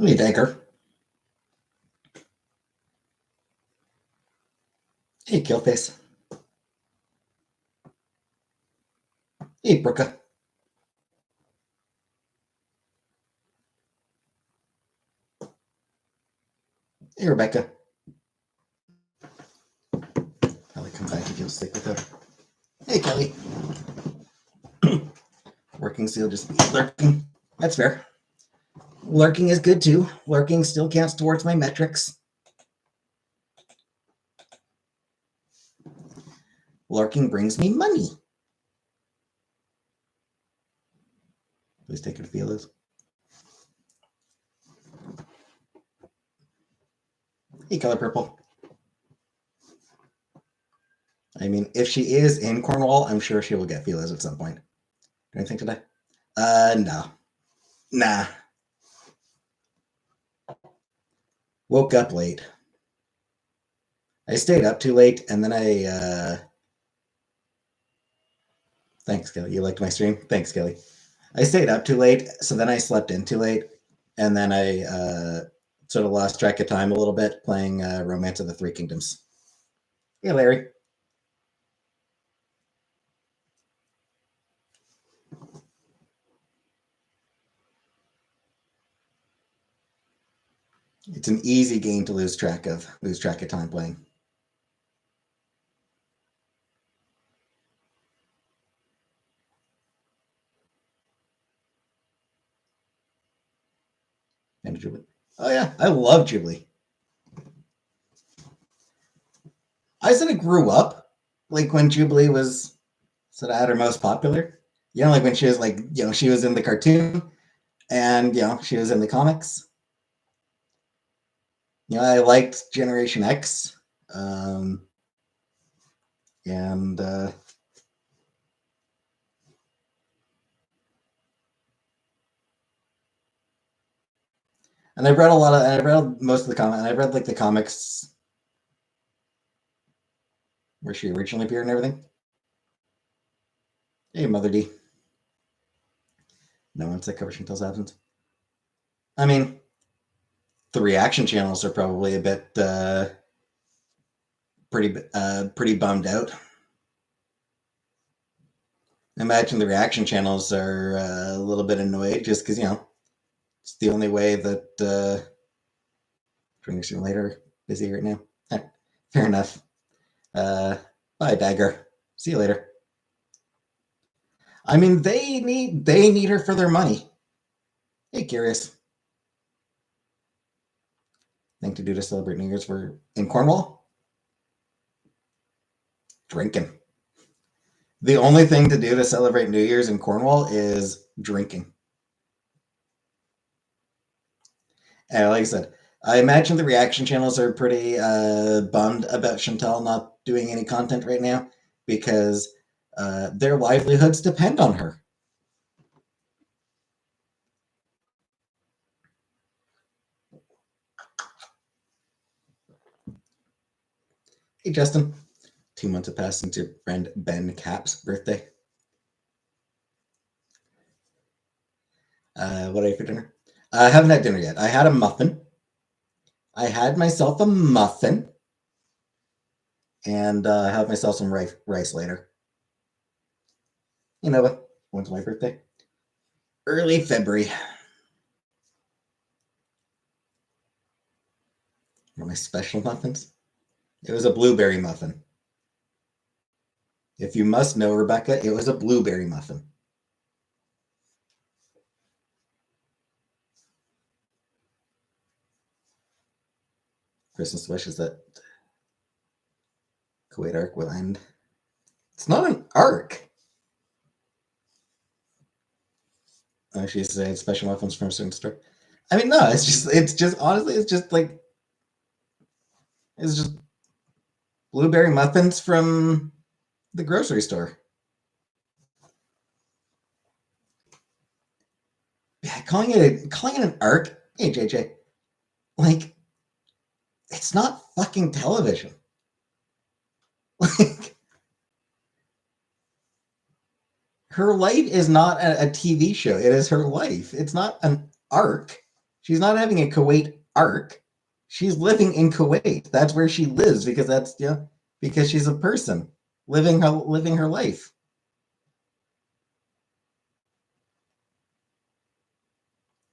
Hey, Dagger. Hey, Killface. Hey, Brooka. Hey, Rebecca. Probably come back if you'll stick with her. Hey, Kelly. Working still just lurking. That's fair. Lurking is good too. Lurking still counts towards my metrics. Lurking brings me money. Please take her to Feelers. Hey, Color Purple. I mean, if she is in Cornwall, I'm sure she will get Feelers at some point. Do anything today? No. Nah. Woke up late. I stayed up too late, and then Thanks, Kelly. You liked my stream? Thanks, Kelly. I stayed up too late, so then I slept in too late, and then I sort of lost track of time a little bit playing Romance of the Three Kingdoms. Hey, Larry. It's an easy game to lose track of time playing. And Jubilee. Oh yeah, I love Jubilee. I sort of grew up like when Jubilee was sort of at her most popular. You know, like when she was like, you know, she was in the cartoon and, you know, she was in the comics. You know, I liked Generation X. And I've read I've read most of the comics, and I've read like the comics where she originally appeared and everything. Hey, Mother D. No one said Cover Chantel's absence. I mean, the reaction channels are probably a bit pretty bummed out. Imagine the reaction channels are a little bit annoyed just because, you know, it's the only way that Training Simulator busy right now. Fair enough. Bye, Dagger. See you later. I mean, they need her for their money. Hey, Curious. Thing to do to celebrate New Year's in Cornwall? Drinking. The only thing to do to celebrate New Year's in Cornwall is drinking. And like I said, I imagine the reaction channels are pretty bummed about Chantel not doing any content right now because their livelihoods depend on her. Hey, Justin. 2 months have passed since your friend Ben Cap's birthday. What ate for dinner? I haven't had dinner yet. I had a muffin. I had myself a muffin. And I have myself some rice later. You know what? When's my birthday? Early February. One of my special muffins? It was a blueberry muffin. If you must know, Rebecca, it was a blueberry muffin. Christmas wish is that Kuwait arc will end. It's not an arc. She said special muffins from a certain store. I mean, no, it's just honestly, it's just blueberry muffins from the grocery store. Yeah, calling it an arc, hey JJ, like it's not fucking television. Like her life is not a TV show. It is her life. It's not an arc. She's not having a Kuwait arc. She's living in Kuwait. That's where she lives because that's because she's a person living her life.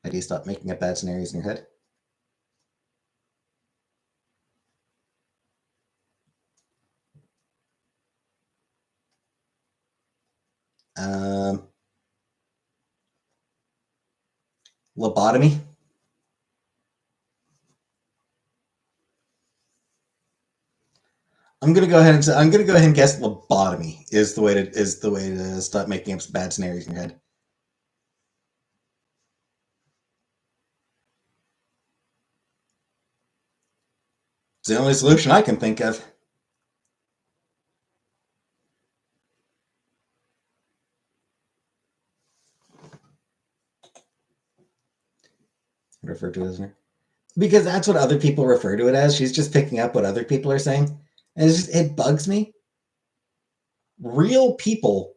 How do you stop making up bad scenarios in your head? Lobotomy. I'm gonna go ahead and say, I'm gonna go ahead and guess lobotomy is the way to stop making up bad scenarios in your head. It's the only solution I can think of. Refer to it as because that's what other people refer to it as. She's just picking up what other people are saying, and it bugs me. Real people,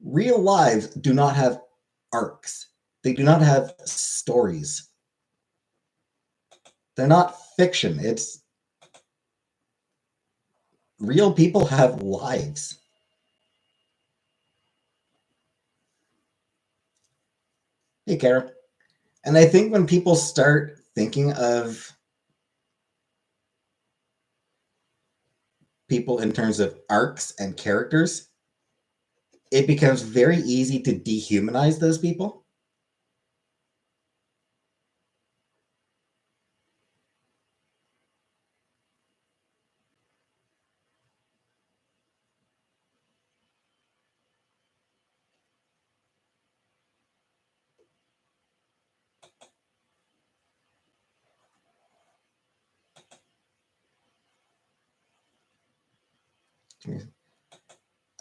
real lives do not have arcs. They do not have stories. They're not fiction. It's real people have lives. Hey, Kara. And I think when people start thinking of people in terms of arcs and characters, it becomes very easy to dehumanize those people.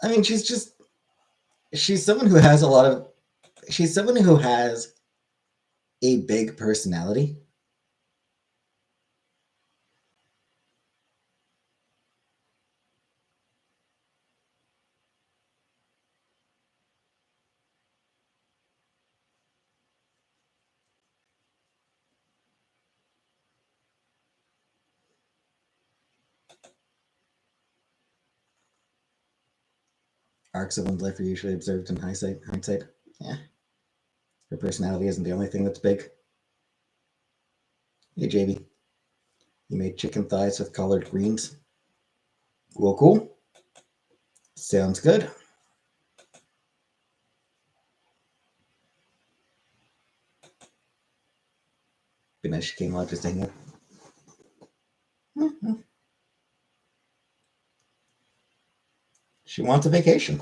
I mean, she's someone who has she's someone who has a big personality. Arcs of one's life are usually observed in hindsight. Yeah, her personality isn't the only thing that's big. Hey, JB, you made chicken thighs with collard greens. Cool, cool. Sounds good. Be nice she came out just to hang out. Mm-hmm. She wants a vacation.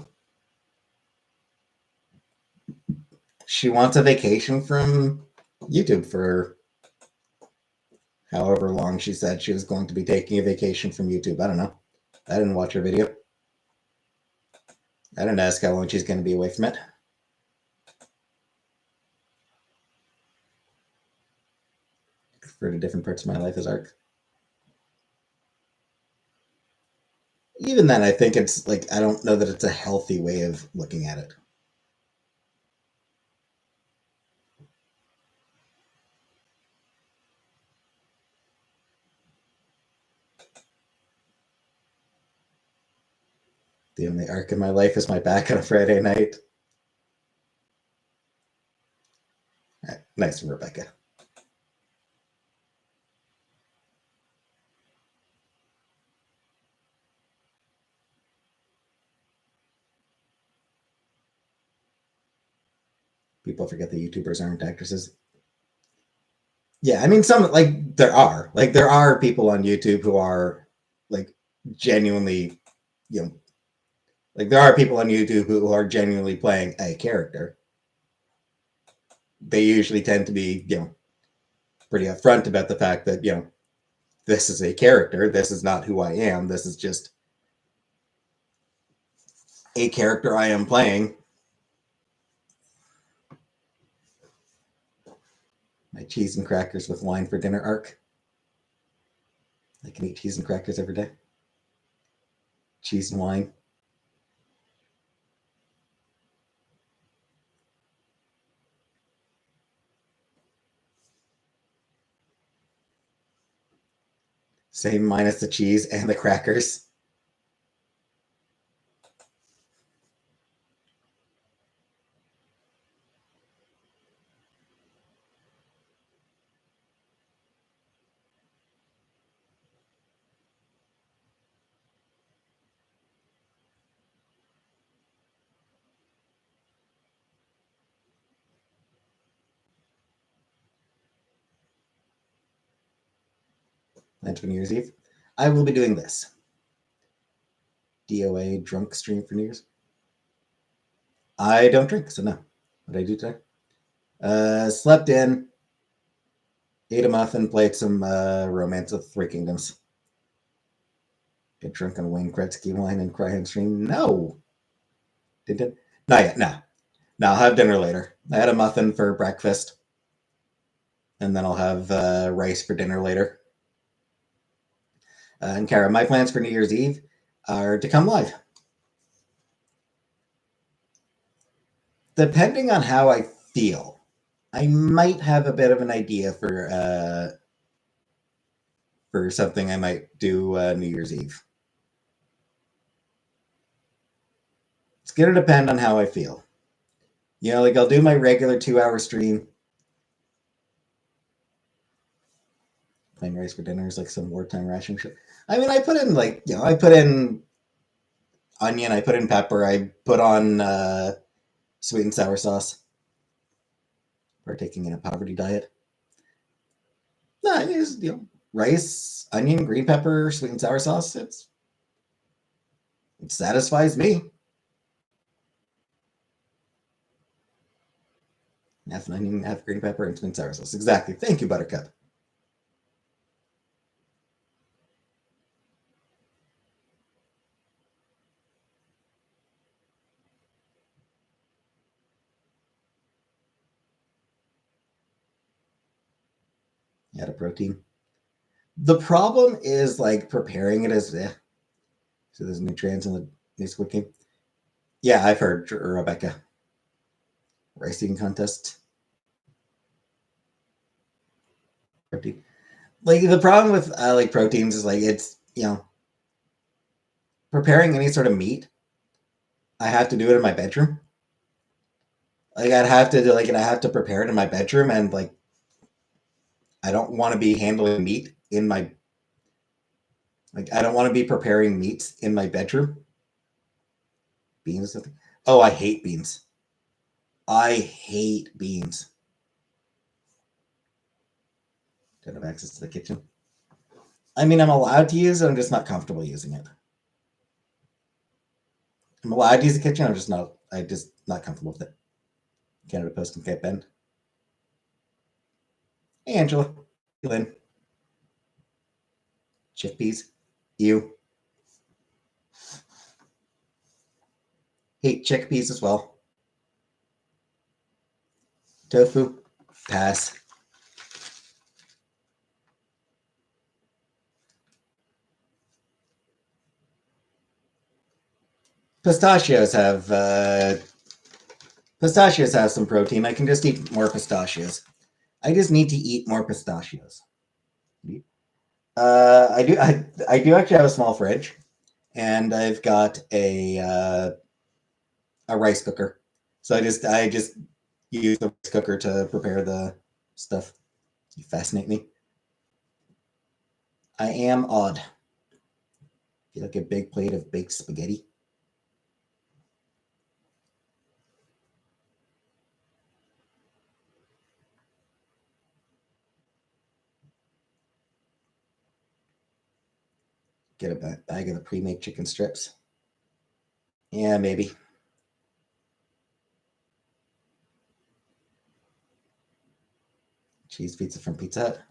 She wants a vacation from YouTube for however long she said she was going to be taking a vacation from YouTube. I don't know. I didn't watch her video. I didn't ask how long she's going to be away from it. For the different parts of my life as arc. Even then, I think it's like, I don't know that it's a healthy way of looking at it. The only arc in my life is my back on a Friday night. Nice, Rebecca. People forget that YouTubers aren't actresses. Yeah, I mean, there are people on YouTube who are like genuinely, you know, like there are people on YouTube who are genuinely playing a character. They usually tend to be, pretty upfront about the fact that, this is a character. This is not who I am. This is just a character I am playing. My cheese and crackers with wine for dinner arc. I can eat cheese and crackers every day. Cheese and wine. Same minus the cheese and the crackers. Planned for New Year's Eve. I will be doing this. DOA drunk stream for New Year's. I don't drink, so no. What did I do today? Slept in, ate a muffin, played some Romance of the Three Kingdoms. Get drunk on Wayne Gretzky wine and cry on stream. No. Did it? Not yet. No. No, I'll have dinner later. I had a muffin for breakfast, and then I'll have rice for dinner later. And Kara, my plans for New Year's Eve are to come live. Depending on how I feel, I might have a bit of an idea for something I might do New Year's Eve. It's going to depend on how I feel. You know, like I'll do my regular 2-hour stream. Plain rice for dinner is like some wartime ration shit. I mean, I put in I put in onion, I put in pepper, I put on sweet and sour sauce. Partaking in a poverty diet. No, it's rice, onion, green pepper, sweet and sour sauce. It satisfies me. Half an onion, half green pepper, and sweet and sour sauce. Exactly. Thank you, Buttercup. Add a protein. The problem is like preparing it as so there's nutrients in the new Squid Game. Yeah, I've heard Rebecca. Rice eating contest. Protein. Like the problem with like proteins is like it's preparing any sort of meat. I have to do it in my bedroom. Like I have to prepare it in my bedroom, and like I don't want to be handling meat in my I don't want to be preparing meats in my bedroom. Beans. Oh, I hate beans. I hate beans. Don't have access to the kitchen. I mean, I'm allowed to use it. I'm just not comfortable using it. I'm allowed to use the kitchen. I'm just not comfortable with it. Canada Post and Cape Bend. Hey, Angela. Hey, Lynn. Chickpeas. Ew. Hate chickpeas as well. Tofu. Pass. Pistachios have some protein. I can just eat more pistachios. I just need to eat more pistachios. I do actually have a small fridge, and I've got a rice cooker. So I just use the rice cooker to prepare the stuff. You fascinate me. I am odd. Feel like a big plate of baked spaghetti. Get a bag of the pre-made chicken strips. Yeah, maybe. Cheese pizza from Pizza Hut.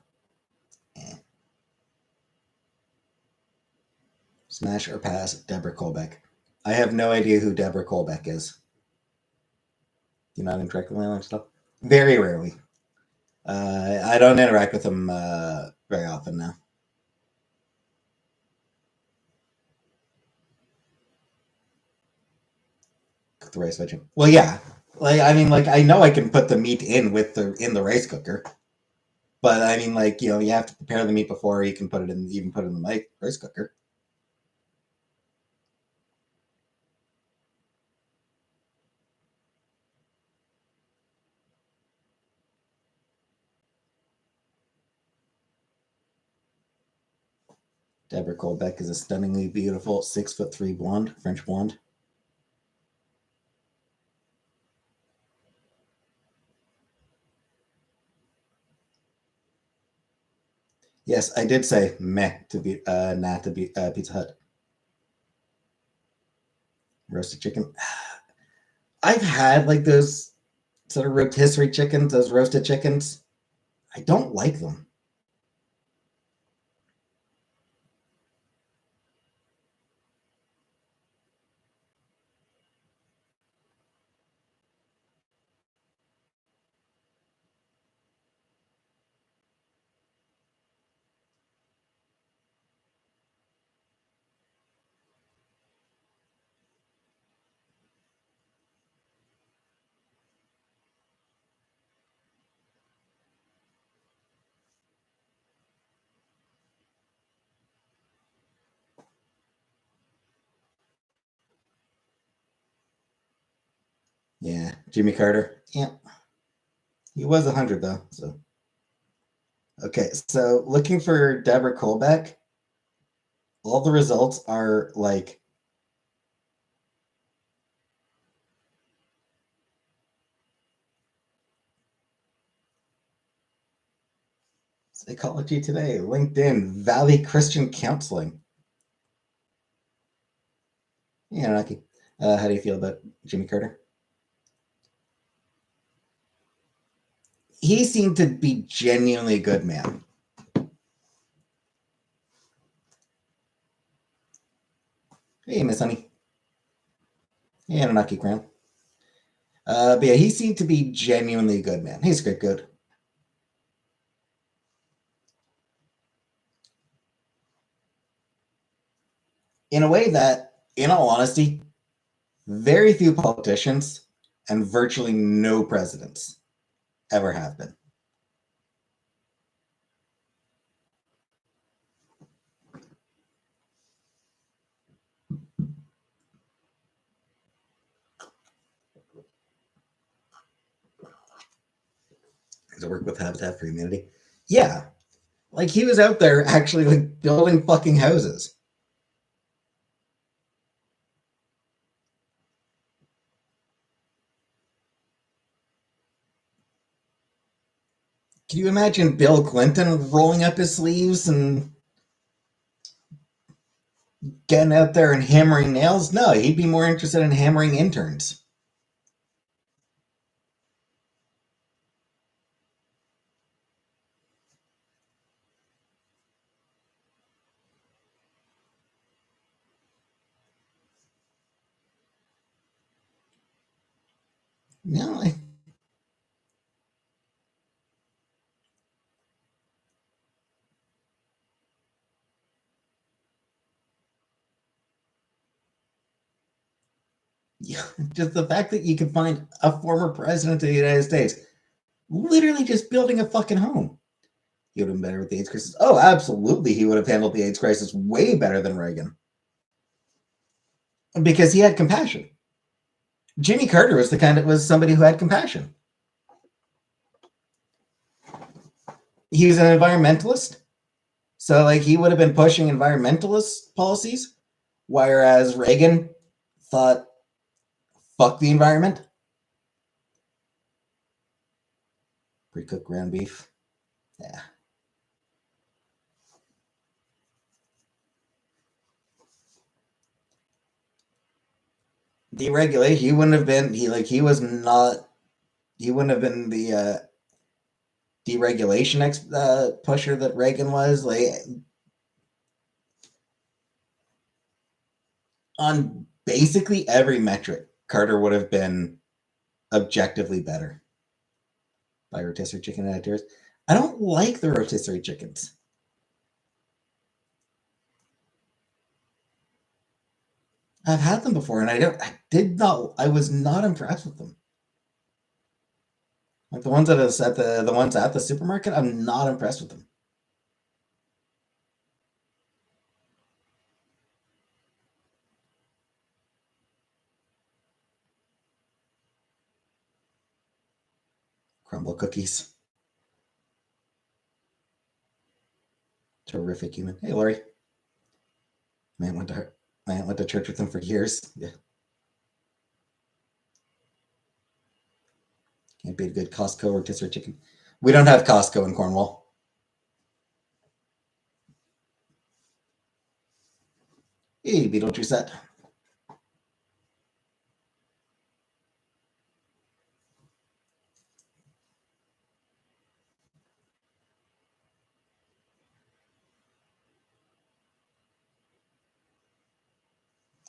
Smash or pass Deborah Colbeck. I have no idea who Deborah Colbeck is. Do you not interact with my online stuff? Very rarely. I don't interact with them very often now. Cook the rice veggie. Well, yeah. I know I can put the meat in the rice cooker, But I mean, like, you have to prepare the meat before you can put it in, even put it in the rice cooker. Deborah Colbeck is a stunningly beautiful 6'3" blonde, French blonde. Yes, I did say meh to be nah to be Pizza Hut. Roasted chicken. I've had like those sort of rotisserie chickens, those roasted chickens. I don't like them. Yeah, Jimmy Carter. Yeah, he was 100 though. So okay, so looking for Deborah Colbeck, all the results are like Psychology Today, LinkedIn, Valley Christian Counseling. Yeah, Rocky. How do you feel about Jimmy Carter? He seemed to be genuinely a good man. Hey, Miss Honey. Hey, Anunnaki Crown. But yeah, he seemed to be genuinely a good man. He's good. In a way that, in all honesty, very few politicians and virtually no presidents ever have been. To work with Habitat for Humanity. Yeah, like he was out there actually like building fucking houses. Can you imagine Bill Clinton rolling up his sleeves and getting out there and hammering nails? No, he'd be more interested in hammering interns. No, yeah, just the fact that you can find a former president of the United States literally just building a fucking home. He would have been better with the AIDS crisis. Oh, absolutely, he would have handled the AIDS crisis way better than Reagan because he had compassion. Jimmy Carter was the kind that was somebody who had compassion. He was an environmentalist, so like he would have been pushing environmentalist policies, whereas Reagan thought, "Fuck the environment." Pre-cooked ground beef. Yeah. Deregulation. He wouldn't have been. He was not. He wouldn't have been the deregulation pusher that Reagan was. Like on basically every metric, Carter would have been objectively better by rotisserie chicken editors. I don't like the rotisserie chickens. I've had them before, and I was not impressed with them. Like the ones the ones at the supermarket, I'm not impressed with them. Crumble cookies. Terrific human. Hey, Lori. My aunt went to church with him for years. Yeah, can't beat a good Costco rotisserie chicken. We don't have Costco in Cornwall. Hey, Beetlejuice.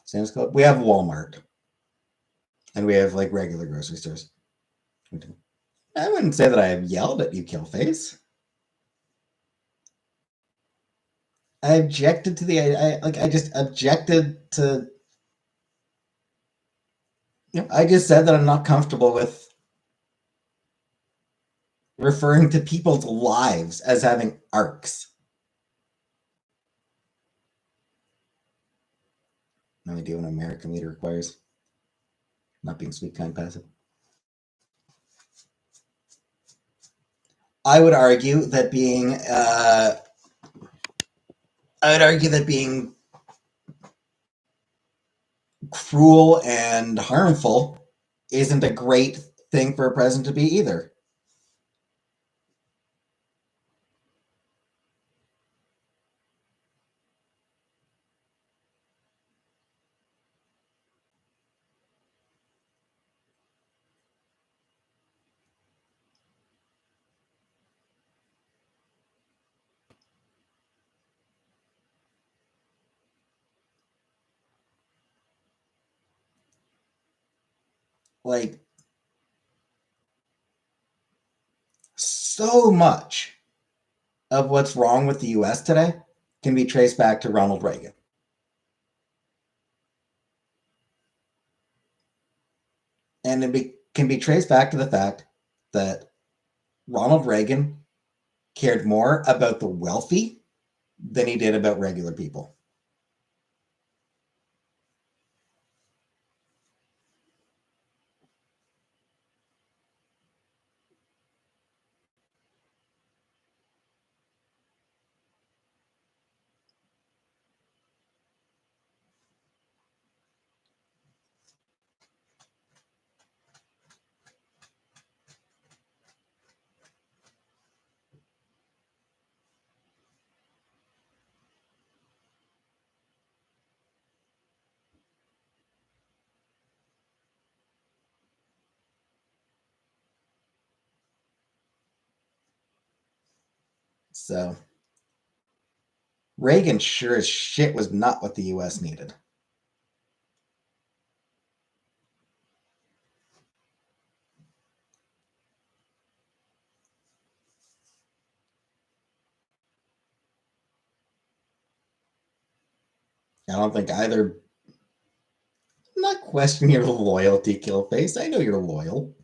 Sam's Club. We have Walmart, and we have like regular grocery stores. I wouldn't say that I have yelled at you, Killface. I objected to I just objected to. I just said that I'm not comfortable with referring to people's lives as having arcs. No idea what an American leader requires. Not being sweet, kind, passive. I would argue that being cruel and harmful isn't a great thing for a president to be either. Like, so much of what's wrong with the US today can be traced back to Ronald Reagan. And can be traced back to the fact that Ronald Reagan cared more about the wealthy than he did about regular people. So Reagan sure as shit was not what the US needed. I don't think either. I'm not questioning your loyalty, Killface. I know you're loyal.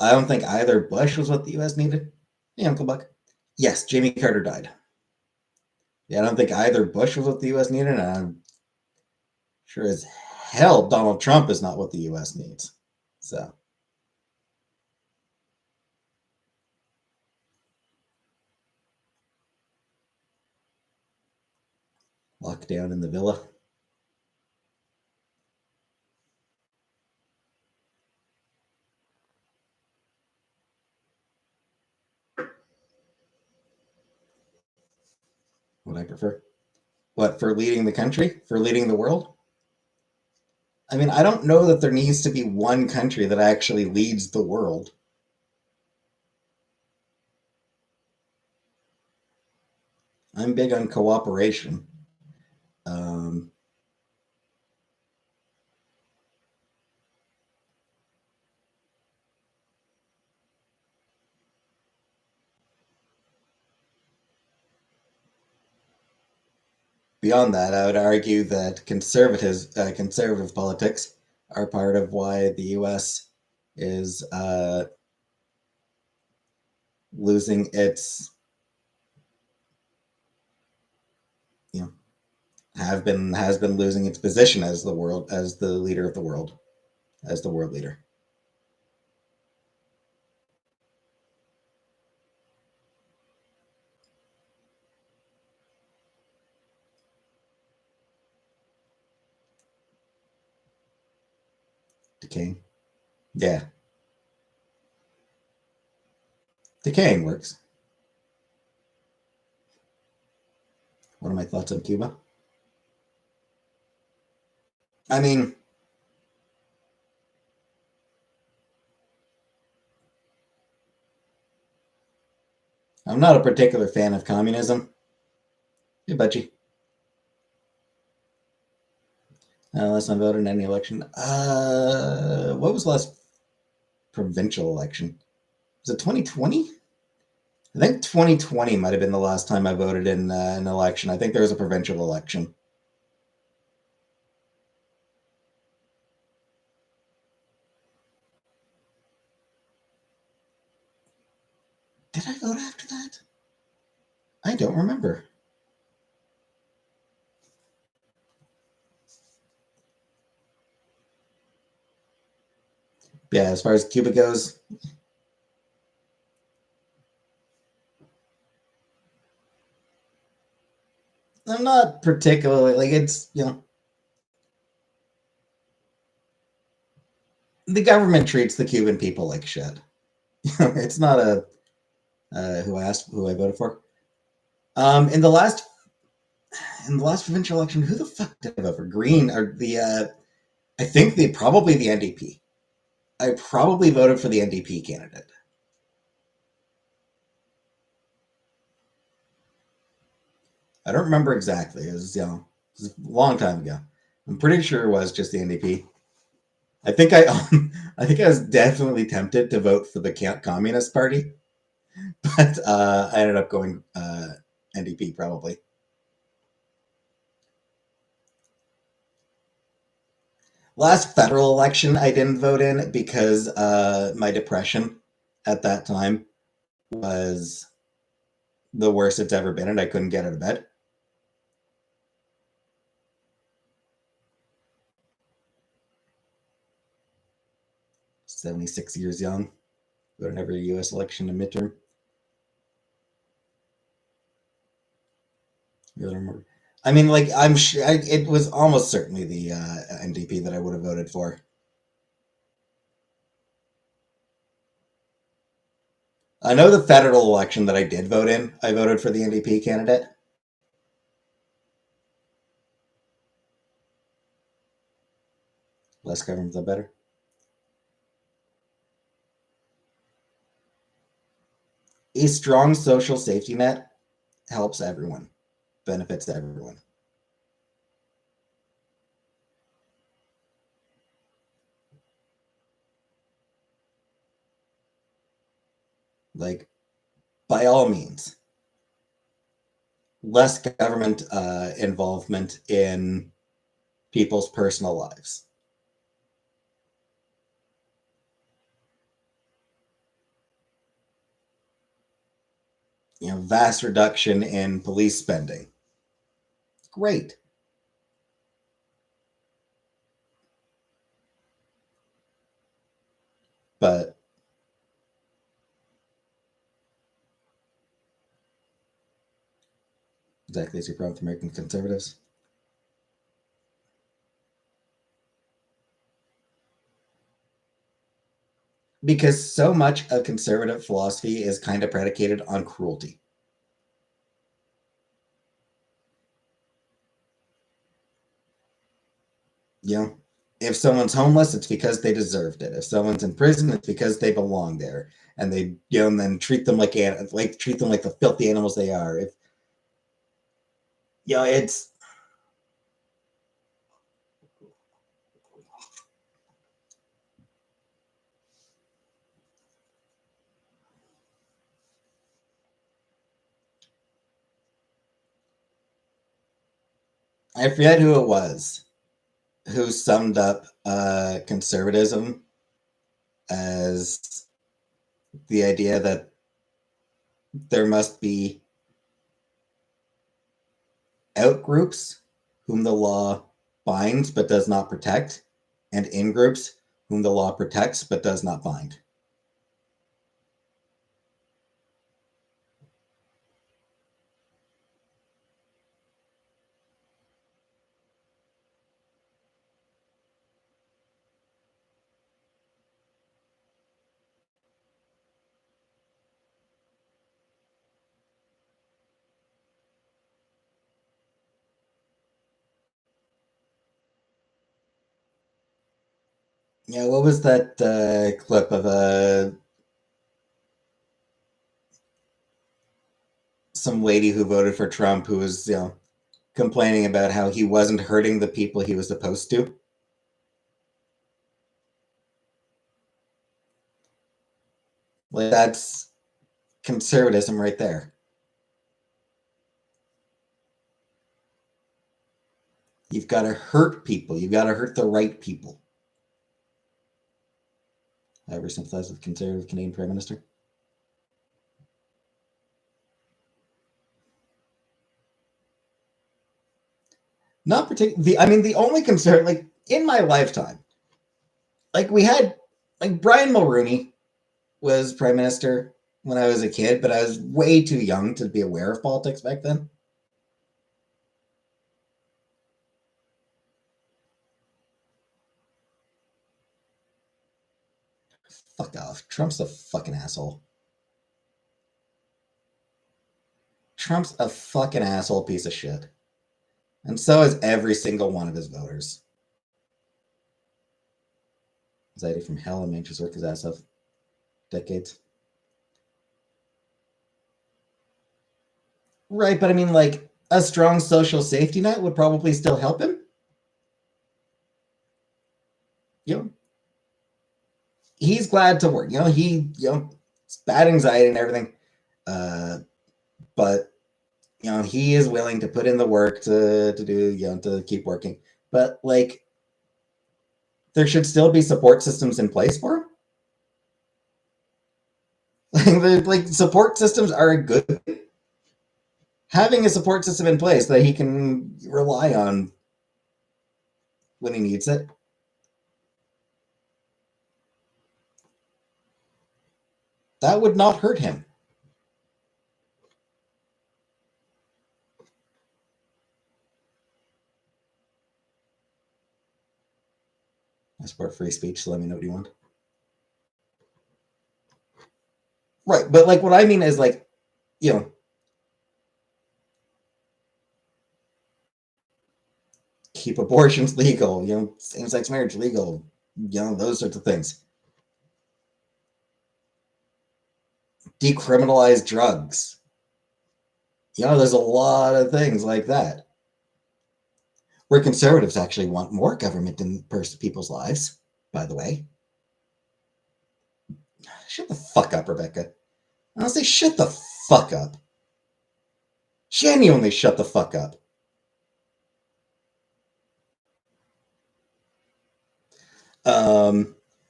I don't think either Bush was what the U.S. needed. Hey, Uncle Buck. Yes, Jimmy Carter died. Yeah, I don't think either Bush was what the U.S. needed, and I'm sure as hell Donald Trump is not what the U.S. needs. So, lockdown in the villa. What I prefer. What, for leading the country? For leading the world? I mean, I don't know that there needs to be one country that actually leads the world. I'm big on cooperation. Um, beyond that, I would argue that conservative politics are part of why the U.S. is losing its, you know, has been losing its position as the leader of the world, as the world leader. Decaying. Yeah, decaying works. What are my thoughts on Cuba? I mean, I'm not a particular fan of communism. Hey, Budgie. Last time I voted in any election. What was the last provincial election? Was it 2020? I think 2020 might have been the last time I voted in an election. I think there was a provincial election. Did I vote after that? I don't remember. Yeah, as far as Cuba goes, I'm not particularly like it's the government treats the Cuban people like shit. It's not a who I voted for. Um, in the last in the last provincial election, who the fuck did I vote for? Green or the I think the probably the NDP. I probably voted for the NDP candidate. I don't remember exactly. It was a long time ago. I'm pretty sure it was just the NDP. I think I I think I was definitely tempted to vote for the Communist Party, but I ended up going NDP probably. Last federal election, I didn't vote in because my depression at that time was the worst it's ever been, and I couldn't get out of bed. 76 years young, voted in every U.S. election and midterm. Really remember. I mean, like I'm sure it was almost certainly the NDP that I would have voted for. I know the federal election that I did vote in, I voted for the NDP candidate. Less government, the better. A strong social safety net helps everyone, benefits everyone. Like, by all means, less government involvement in people's personal lives. Vast reduction in police spending. Great. But exactly as your problem with American conservatives. Because so much of conservative philosophy is kind of predicated on cruelty. You know, if someone's homeless, it's because they deserved it. If someone's in prison, it's because they belong there, and they and then treat them treat them like the filthy animals they are. If it's I forget who it was who summed up conservatism as the idea that there must be outgroups whom the law binds but does not protect, and in-groups whom the law protects but does not bind. Yeah, what was that clip of some lady who voted for Trump who was, complaining about how he wasn't hurting the people he was supposed to? Like, that's conservatism right there. You've got to hurt people. You've got to hurt the right people. I ever sympathize with conservative Canadian Prime Minister. Not particularly. I mean, the only concern, like in my lifetime, like we had, like Brian Mulroney was prime minister when I was a kid, but I was way too young to be aware of politics back then. Fuck off. Trump's a fucking asshole. Trump's a fucking asshole piece of shit. And so is every single one of his voters. Anxiety from hell and makes work his ass off decades. Right, but I mean, like, a strong social safety net would probably still help him. You know, he's glad to work. It's bad anxiety and everything. But he is willing to put in the work to do, to keep working. But like, there should still be support systems in place for him. Like support systems are a good thing. Having a support system in place that he can rely on when he needs it. That would not hurt him. I support free speech, so let me know what you want. Right, but like what I mean is like, keep abortions legal, same-sex marriage legal, those sorts of things. Decriminalize drugs. There's a lot of things like that. Where conservatives actually want more government in people's lives, by the way. Shut the fuck up, Rebecca. Honestly, shut the fuck up. Genuinely shut the fuck up.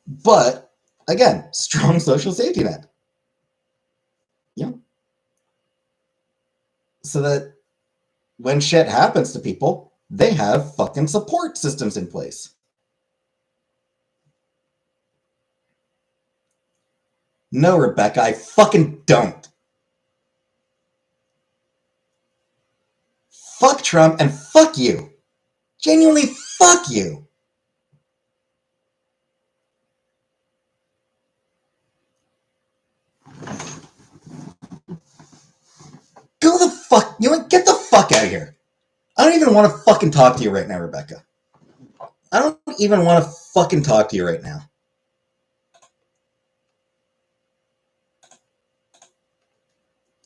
But, again, strong social safety net. So that when shit happens to people, they have fucking support systems in place. No, Rebecca, I fucking don't. Fuck Trump and fuck you. Genuinely fuck you. Go the fuck, get the fuck out of here. I don't even want to fucking talk to you right now, Rebecca. I don't even want to fucking talk to you right now.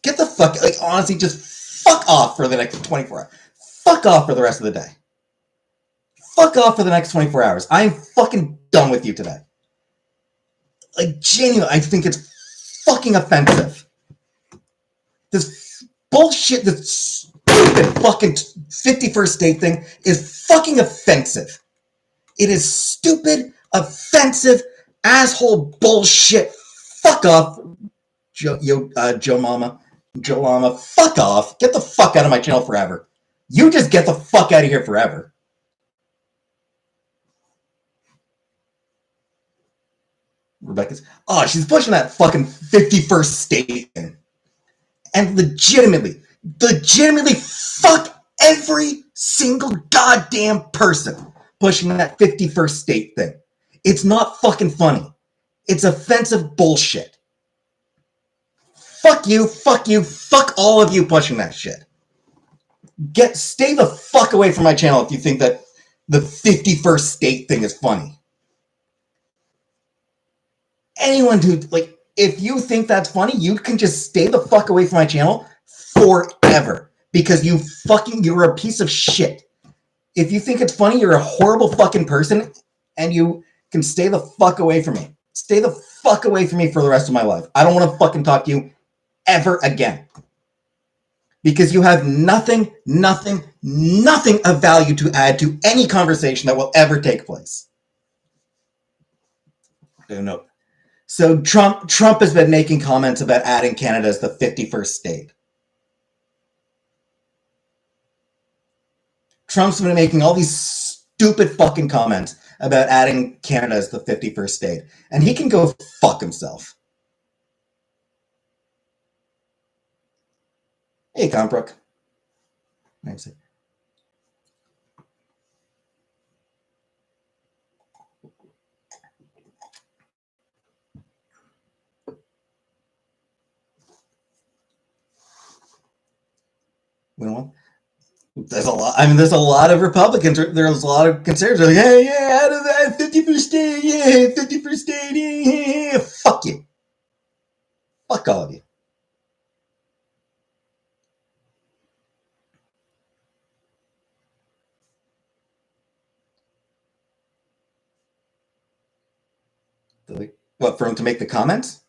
Get the fuck, like, honestly, just fuck off for the next 24 hours. Fuck off for the rest of the day. Fuck off for the next 24 hours. I'm fucking done with you today. Like, genuinely, I think it's fucking offensive. This bullshit, this stupid fucking 51st state thing is fucking offensive. It is stupid, offensive, asshole bullshit. Fuck off, Joe Mama. Joe Mama, fuck off. Get the fuck out of my channel forever. You just get the fuck out of here forever. Rebecca's, she's pushing that fucking 51st state thing. And legitimately fuck every single goddamn person pushing that 51st state thing. It's not fucking funny. It's offensive bullshit. Fuck you, fuck all of you pushing that shit. Stay the fuck away from my channel if you think that the 51st state thing is funny. Anyone who, if you think that's funny, you can just stay the fuck away from my channel forever. Because you're a piece of shit. If you think it's funny, you're a horrible fucking person, and you can stay the fuck away from me. Stay the fuck away from me for the rest of my life. I don't want to fucking talk to you ever again. Because you have nothing of value to add to any conversation that will ever take place. No. So Trump has been making comments about adding Canada as the 51st state. Trump's been making all these stupid fucking comments about adding Canada as the 51st state. And he can go fuck himself. Hey, Compbrook. Thanks. There's a lot of Republicans. There's a lot of conservatives. Like, hey, yeah, out of that 51st state, yeah, 51st state, yeah, fuck you. Fuck all of you. What, for him to make the comments?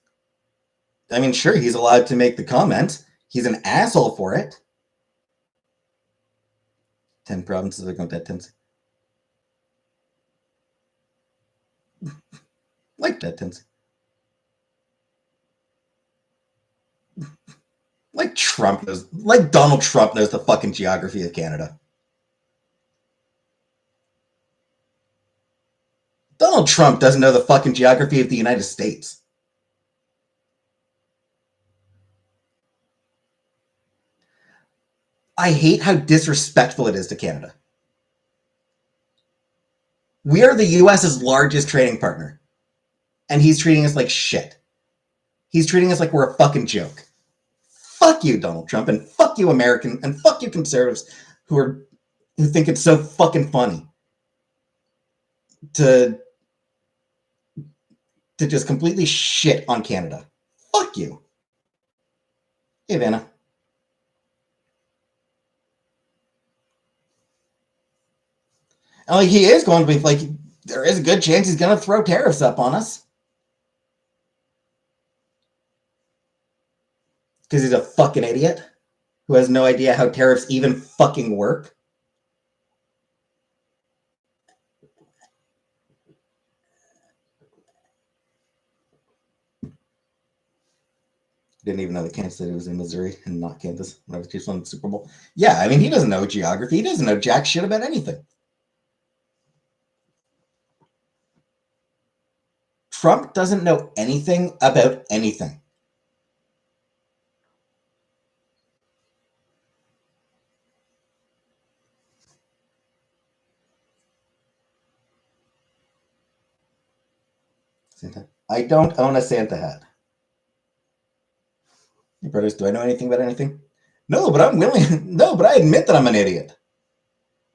I mean, sure, he's allowed to make the comment. He's an asshole for it. 10 provinces are going to 10. Like that 10. Like Donald Trump knows the fucking geography of Canada. Donald Trump doesn't know the fucking geography of the United States. I hate how disrespectful it is to Canada. We are the US's largest trading partner. And he's treating us like shit. He's treating us like we're a fucking joke. Fuck you, Donald Trump, and fuck you, American, and fuck you, conservatives who think it's so fucking funny to just completely shit on Canada. Fuck you. Hey, Vanna. And he is going to be there is a good chance he's going to throw tariffs up on us. Because he's a fucking idiot who has no idea how tariffs even fucking work. Didn't even know that Kansas City was in Missouri and not Kansas when I was just on the Super Bowl. Yeah, I mean, he doesn't know geography. He doesn't know jack shit about anything. Trump doesn't know anything about anything. Santa. I don't own a Santa hat. Hey, brothers, do I know anything about anything? No, but I'm willing. No, but I admit that I'm an idiot.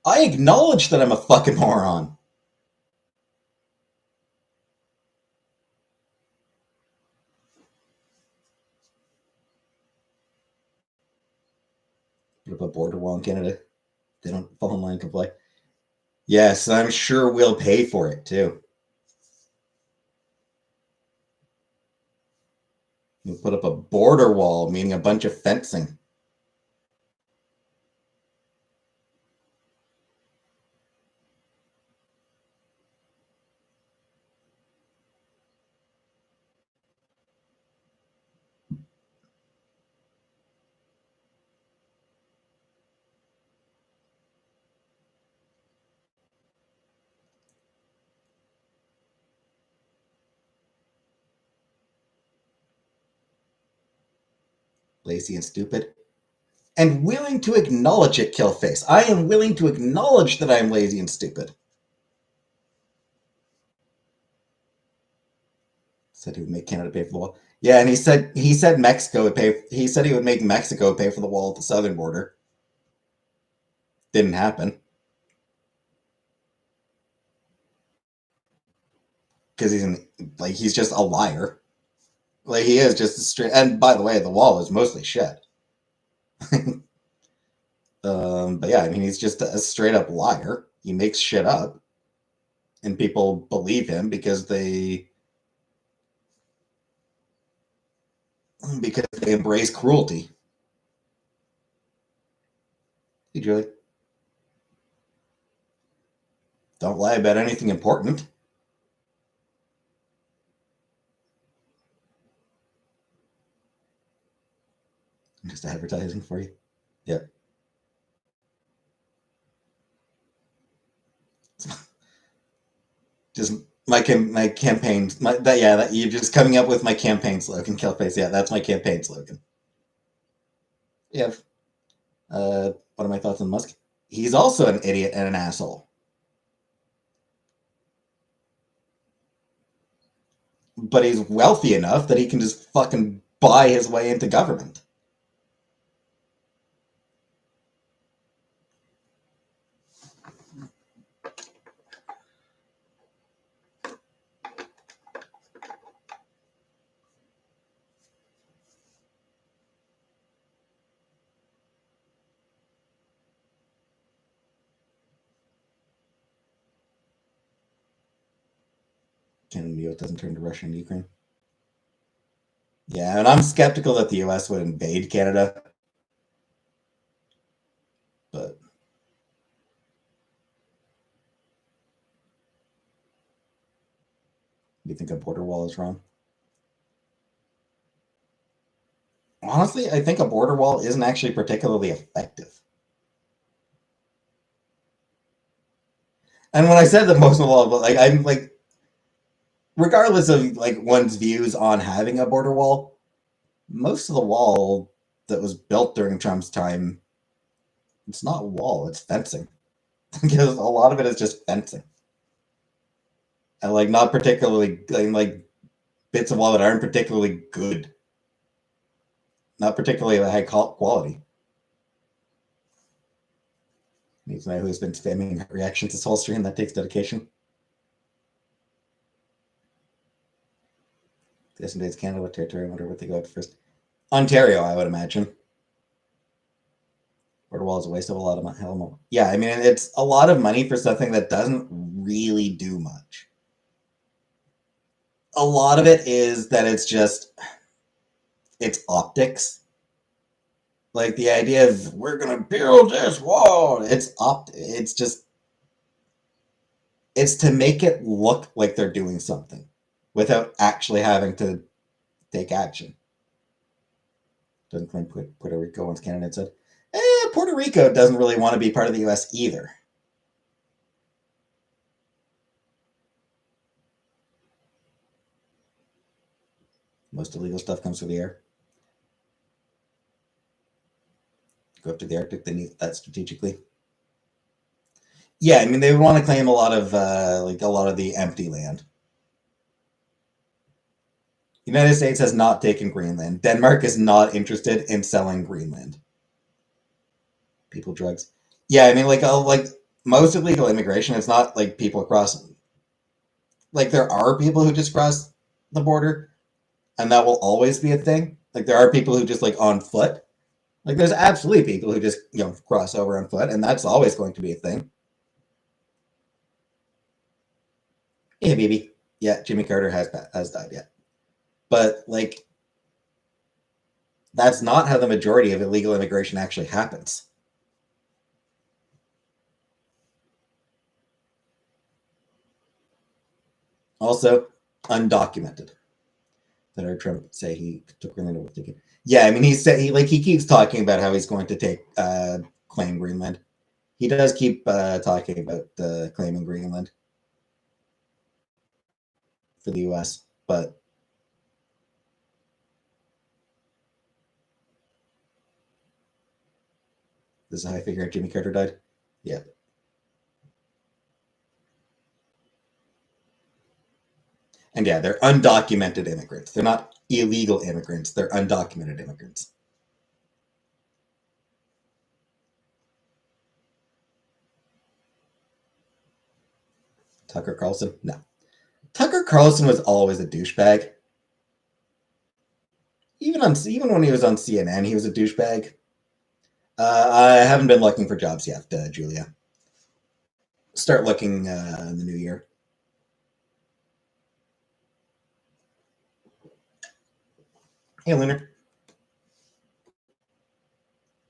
I acknowledge that I'm a fucking moron. Put up a border wall in Canada. They don't fall in line to play. Yes, I'm sure we'll pay for it too. You put up a border wall, meaning a bunch of fencing. lazy and stupid, and willing to acknowledge it, Killface. I am willing to acknowledge that I'm lazy and stupid. Said he would make Canada pay for the wall. Yeah, and he said Mexico would pay. He said he would make Mexico pay for the wall at the southern border. Didn't happen because he's just a liar. Like he is just a straight. And by the way, the wall is mostly shit. But yeah, I mean, he's just a straight up liar. He makes shit up, and people believe him because they embrace cruelty. Hey, Julie, don't lie about anything important. I'm just advertising for you. Yeah. Just my campaign that you're just coming up with my campaign slogan, Killface. Yeah, that's my campaign slogan. Yeah. What are my thoughts on Musk? He's also an idiot and an asshole. But he's wealthy enough that he can just fucking buy his way into government. Canada and US doesn't turn to Russia and Ukraine. Yeah, and I'm skeptical that the US would invade Canada. But do you think a border wall is wrong? Honestly, I think a border wall isn't actually particularly effective. And when I said that most of the wall, like I'm like, regardless of like one's views on having a border wall, most of the wall that was built during Trump's time, it's not a wall, it's fencing. Because a lot of it is just fencing. And like not particularly like bits of wall that aren't particularly good. Not particularly high quality. Needs to know who's been spamming reactions this whole stream. That takes dedication. This invades Canada, what territory? I wonder what they go out first. Ontario, I would imagine. Border wall is a waste of a lot of money. Hell no. Yeah, I mean, it's a lot of money for something that doesn't really do much. A lot of it is that it's optics. Like the idea of we're gonna build this wall. It's to make it look like they're doing something without actually having to take action. Doesn't claim Puerto Rico once Canada said, Puerto Rico doesn't really want to be part of the US either. Most illegal stuff comes through the air. Go up to the Arctic, they need that strategically. Yeah, I mean they would want to claim a lot of the empty land. The United States has not taken Greenland. Denmark is not interested in selling Greenland. People, drugs. Yeah, I mean like most illegal immigration, it's not like people crossing. Like there are people who just cross the border, and that will always be a thing. Like there are people who just like on foot. Like there's absolutely people who just cross over on foot, and that's always going to be a thing. Yeah, baby. Yeah, Jimmy Carter has died yet, but like that's not how the majority of illegal immigration actually happens. Also, undocumented. That heard Trump say he took Greenland over taking. Yeah, I mean he keeps talking about how he's going to take claim Greenland. He does keep talking about claiming Greenland for the U.S., but This is how I figure out Jimmy Carter died. Yep. And yeah, they're undocumented immigrants. They're not illegal immigrants. They're undocumented immigrants. Tucker Carlson? No. Tucker Carlson was always a douchebag. Even when he was on CNN, he was a douchebag. I haven't been looking for jobs yet, Julia. Start looking in the new year. Hey, Lunar.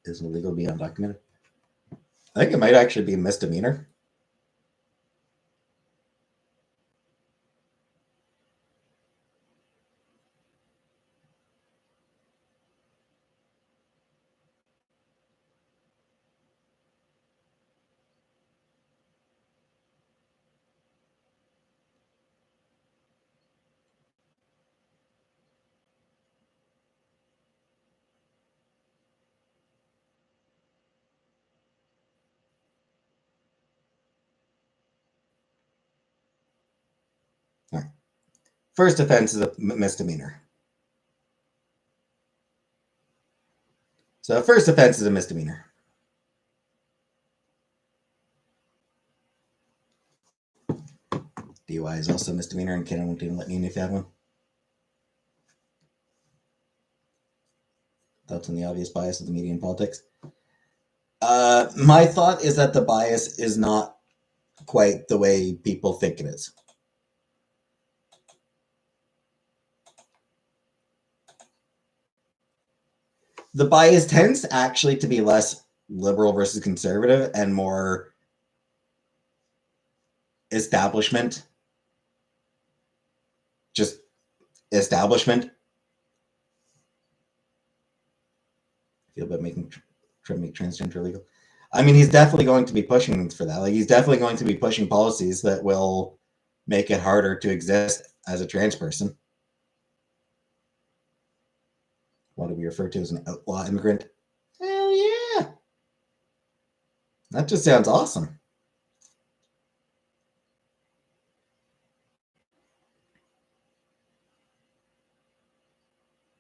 Is it illegal to be undocumented? I think it might actually be a misdemeanor. All right. First offense is a misdemeanor. So first offense is a misdemeanor. DUI is also a misdemeanor, and Canada won't even let me in if you have one. Thoughts on the obvious bias of the media in politics? My thought is that the bias is not quite the way people think it is. The bias tends actually to be less liberal versus conservative and more establishment. Just establishment. I feel about trying to make transgender illegal. I mean, he's definitely going to be pushing for that. Like, he's definitely going to be pushing policies that will make it harder to exist as a trans person. What do we refer to as an outlaw immigrant? Hell yeah! That just sounds awesome.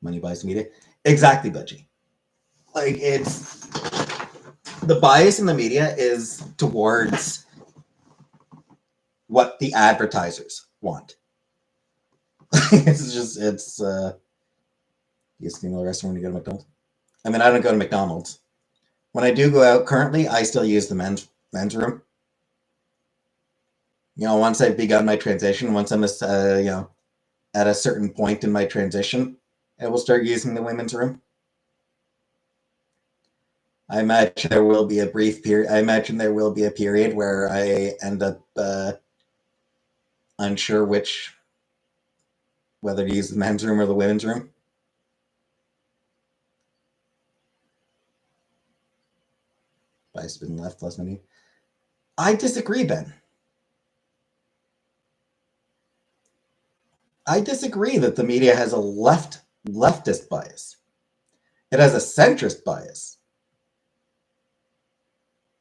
Money buys media. Exactly, Budgie. Like, it's the bias in the media is towards what the advertisers want. It's you use the email restaurant when you go to McDonald's. I mean, I don't go to McDonald's. When I do go out currently, I still use the men's room. You know, once I've begun my transition, once I'm at a certain point in my transition, I will start using the women's room. I imagine there will be a brief period. I imagine there will be a period where I end up unsure whether to use the men's room or the women's room. Bias been left less money. I disagree, Ben. I disagree that the media has a leftist bias. It has a centrist bias.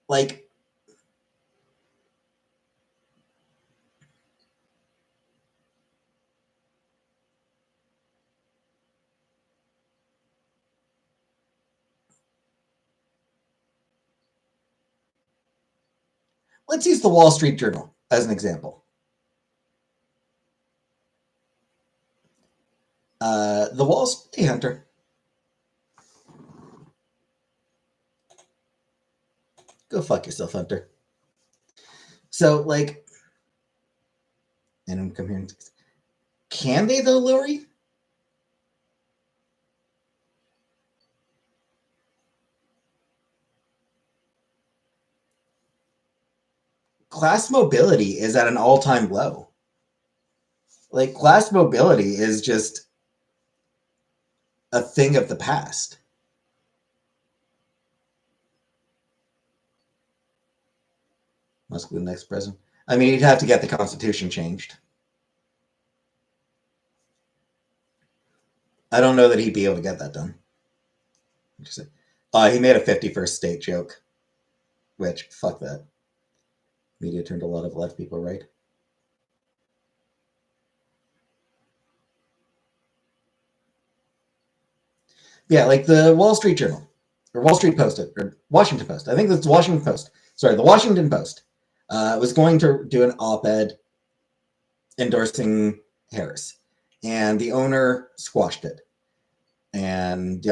Like, let's use the Wall Street Journal as an example. The Wall Street Hunter. Go fuck yourself, Hunter. So, like, and come here. Can they though, Lori? Class mobility is at an all-time low. Like, class mobility is just a thing of the past. Must be the next president. I mean, you'd have to get the Constitution changed. I don't know that he'd be able to get that done. He made a 51st state joke. which, fuck that. Media turned a lot of left people right. Yeah, like the Wall Street Journal, or Wall Street Post, or Washington Post. I think that's Washington Post. Sorry, the Washington Post was going to do an op-ed endorsing Harris, and the owner squashed it, and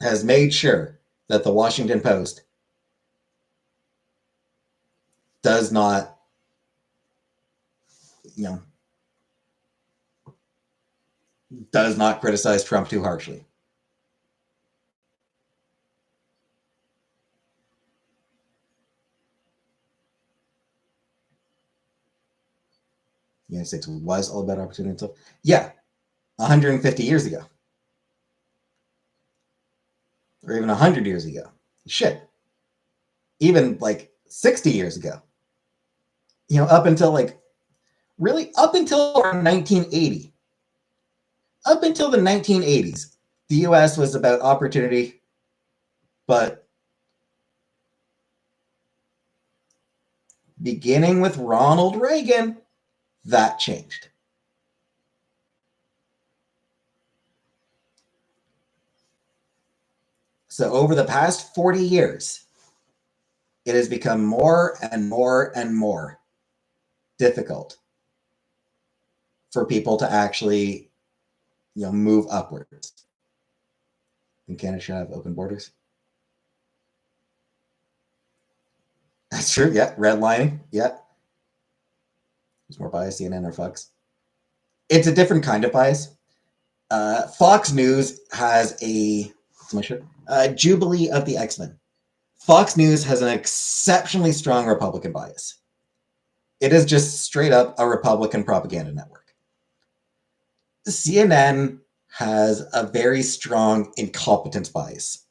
has made sure that the Washington Post does not, does not criticize Trump too harshly. The United States was all about opportunity. So, yeah, 150 years ago, or even 100 years ago. Shit, even like 60 years ago. Up until up until 1980. Up until the 1980s, the U.S. was about opportunity, but beginning with Ronald Reagan, that changed. So over the past 40 years, it has become more and more and more difficult for people to actually, move upwards. And Canada should have open borders. That's true. Yeah. Redlining. Yeah. There's more bias, CNN or Fox. It's a different kind of bias. Fox News has a Jubilee of the X-Men. Fox News has an exceptionally strong Republican bias. It is just straight up a Republican propaganda network. CNN has a very strong incompetence bias.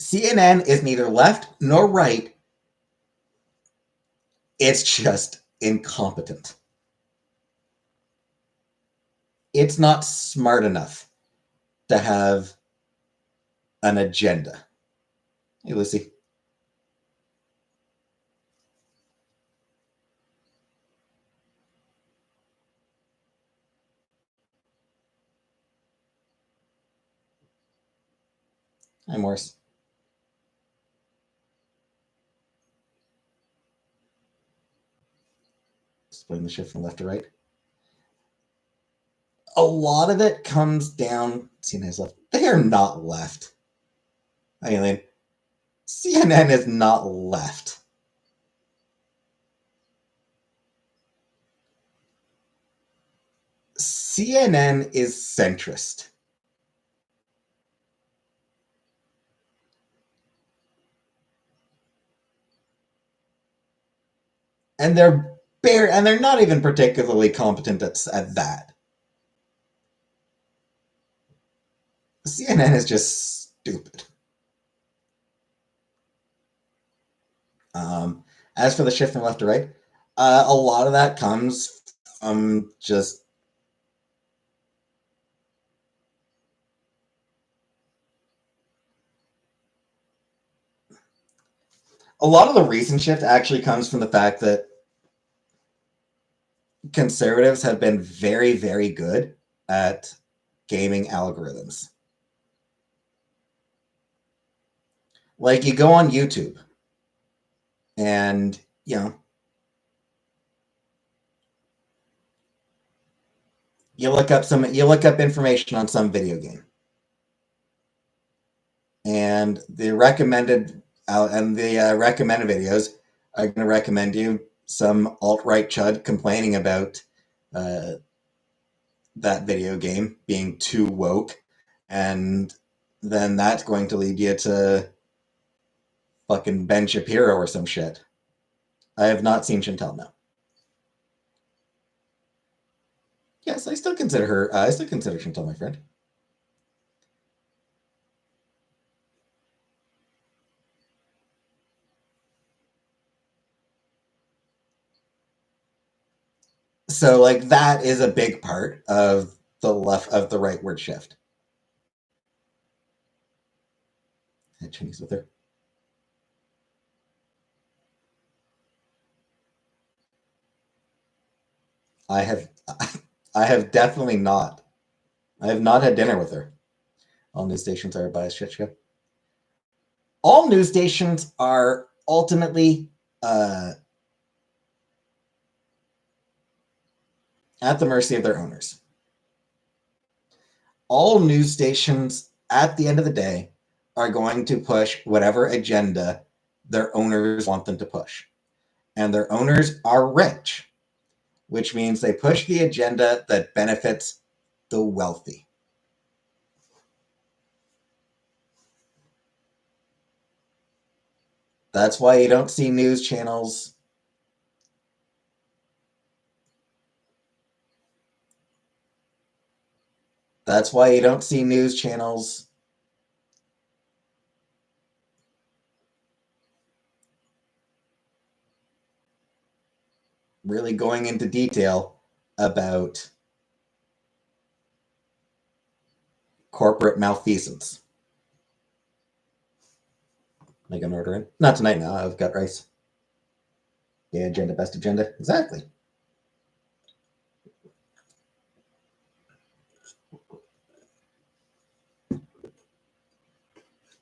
CNN is neither left nor right. It's just incompetent. It's not smart enough to have an agenda. Hey, Lucy. Hi, Morris. Explain the shift from left to right. A lot of it comes down. CNN's left. They are not left. I mean, CNN is not left. CNN is centrist. And they're not even particularly competent at that. CNN is just stupid. As for the shift from left to right, a lot of that comes from just a lot of the recent shift actually comes from the fact that conservatives have been very, very good at gaming algorithms. Like, you go on YouTube and, you look up information on some video game. And the recommended videos are going to recommend you some alt-right chud complaining about that video game being too woke, and then that's going to lead you to fucking Ben Shapiro or some shit. I have not seen Chantel now. Yes, I still consider her. I still consider Chantel my friend. So like that is a big part of the rightward shift. Had Chinese with her. I have definitely not. I have not had dinner with her. All news stations are a biased shit show. All news stations are ultimately at the mercy of their owners. All news stations, at the end of the day, are going to push whatever agenda their owners want them to push. And their owners are rich, which means they push the agenda that benefits the wealthy. That's why you don't see news channels. That's why you don't see news channels really going into detail about corporate malfeasance. Make an order in. Not tonight now. I've got rice. Yeah, agenda, best agenda. Exactly.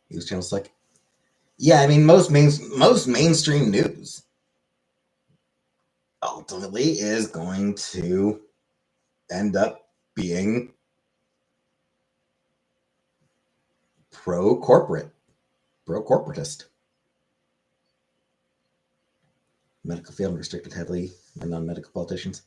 News channels like, yeah, I mean most mainstream news ultimately is going to end up being pro-corporatist. Medical field restricted heavily by non-medical politicians.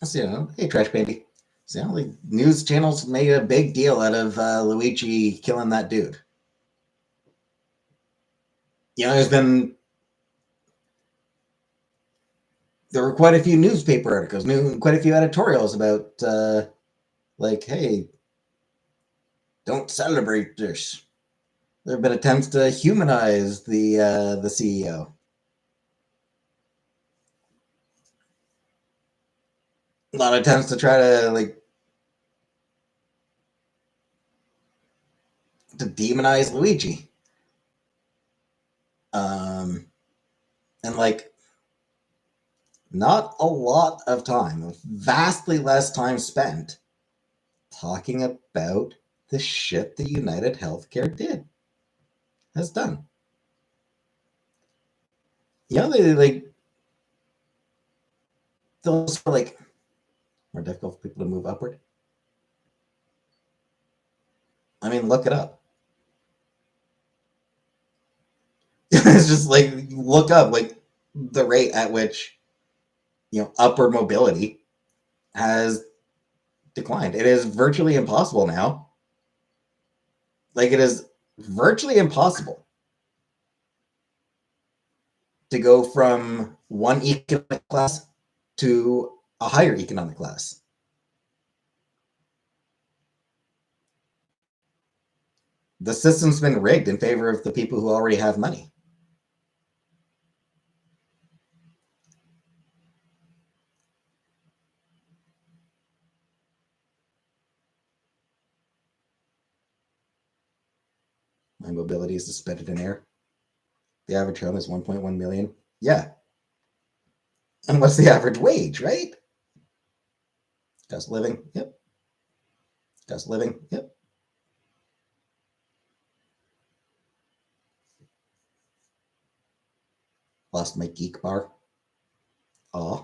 So, hey, Trash Baby. So, the news channels made a big deal out of Luigi killing that dude. There were quite a few newspaper articles, quite a few editorials about, like, hey, don't celebrate this. There have been attempts to humanize the CEO. A lot of attempts to try to demonize Luigi. And not a lot of time, vastly less time spent talking about the shit that United Healthcare has done. Those are more difficult for people to move upward. I mean, look it up. It's just look up the rate at which upward mobility has declined. It is virtually impossible now. It is virtually impossible to go from one economic class to a higher economic class. The system's been rigged in favor of the people who already have money. My mobility is suspended in air. The average home is 1.1 million. Yeah. And what's the average wage, right? Cost of living. Yep. Cost of living. Yep. Lost my geek bar. Aw.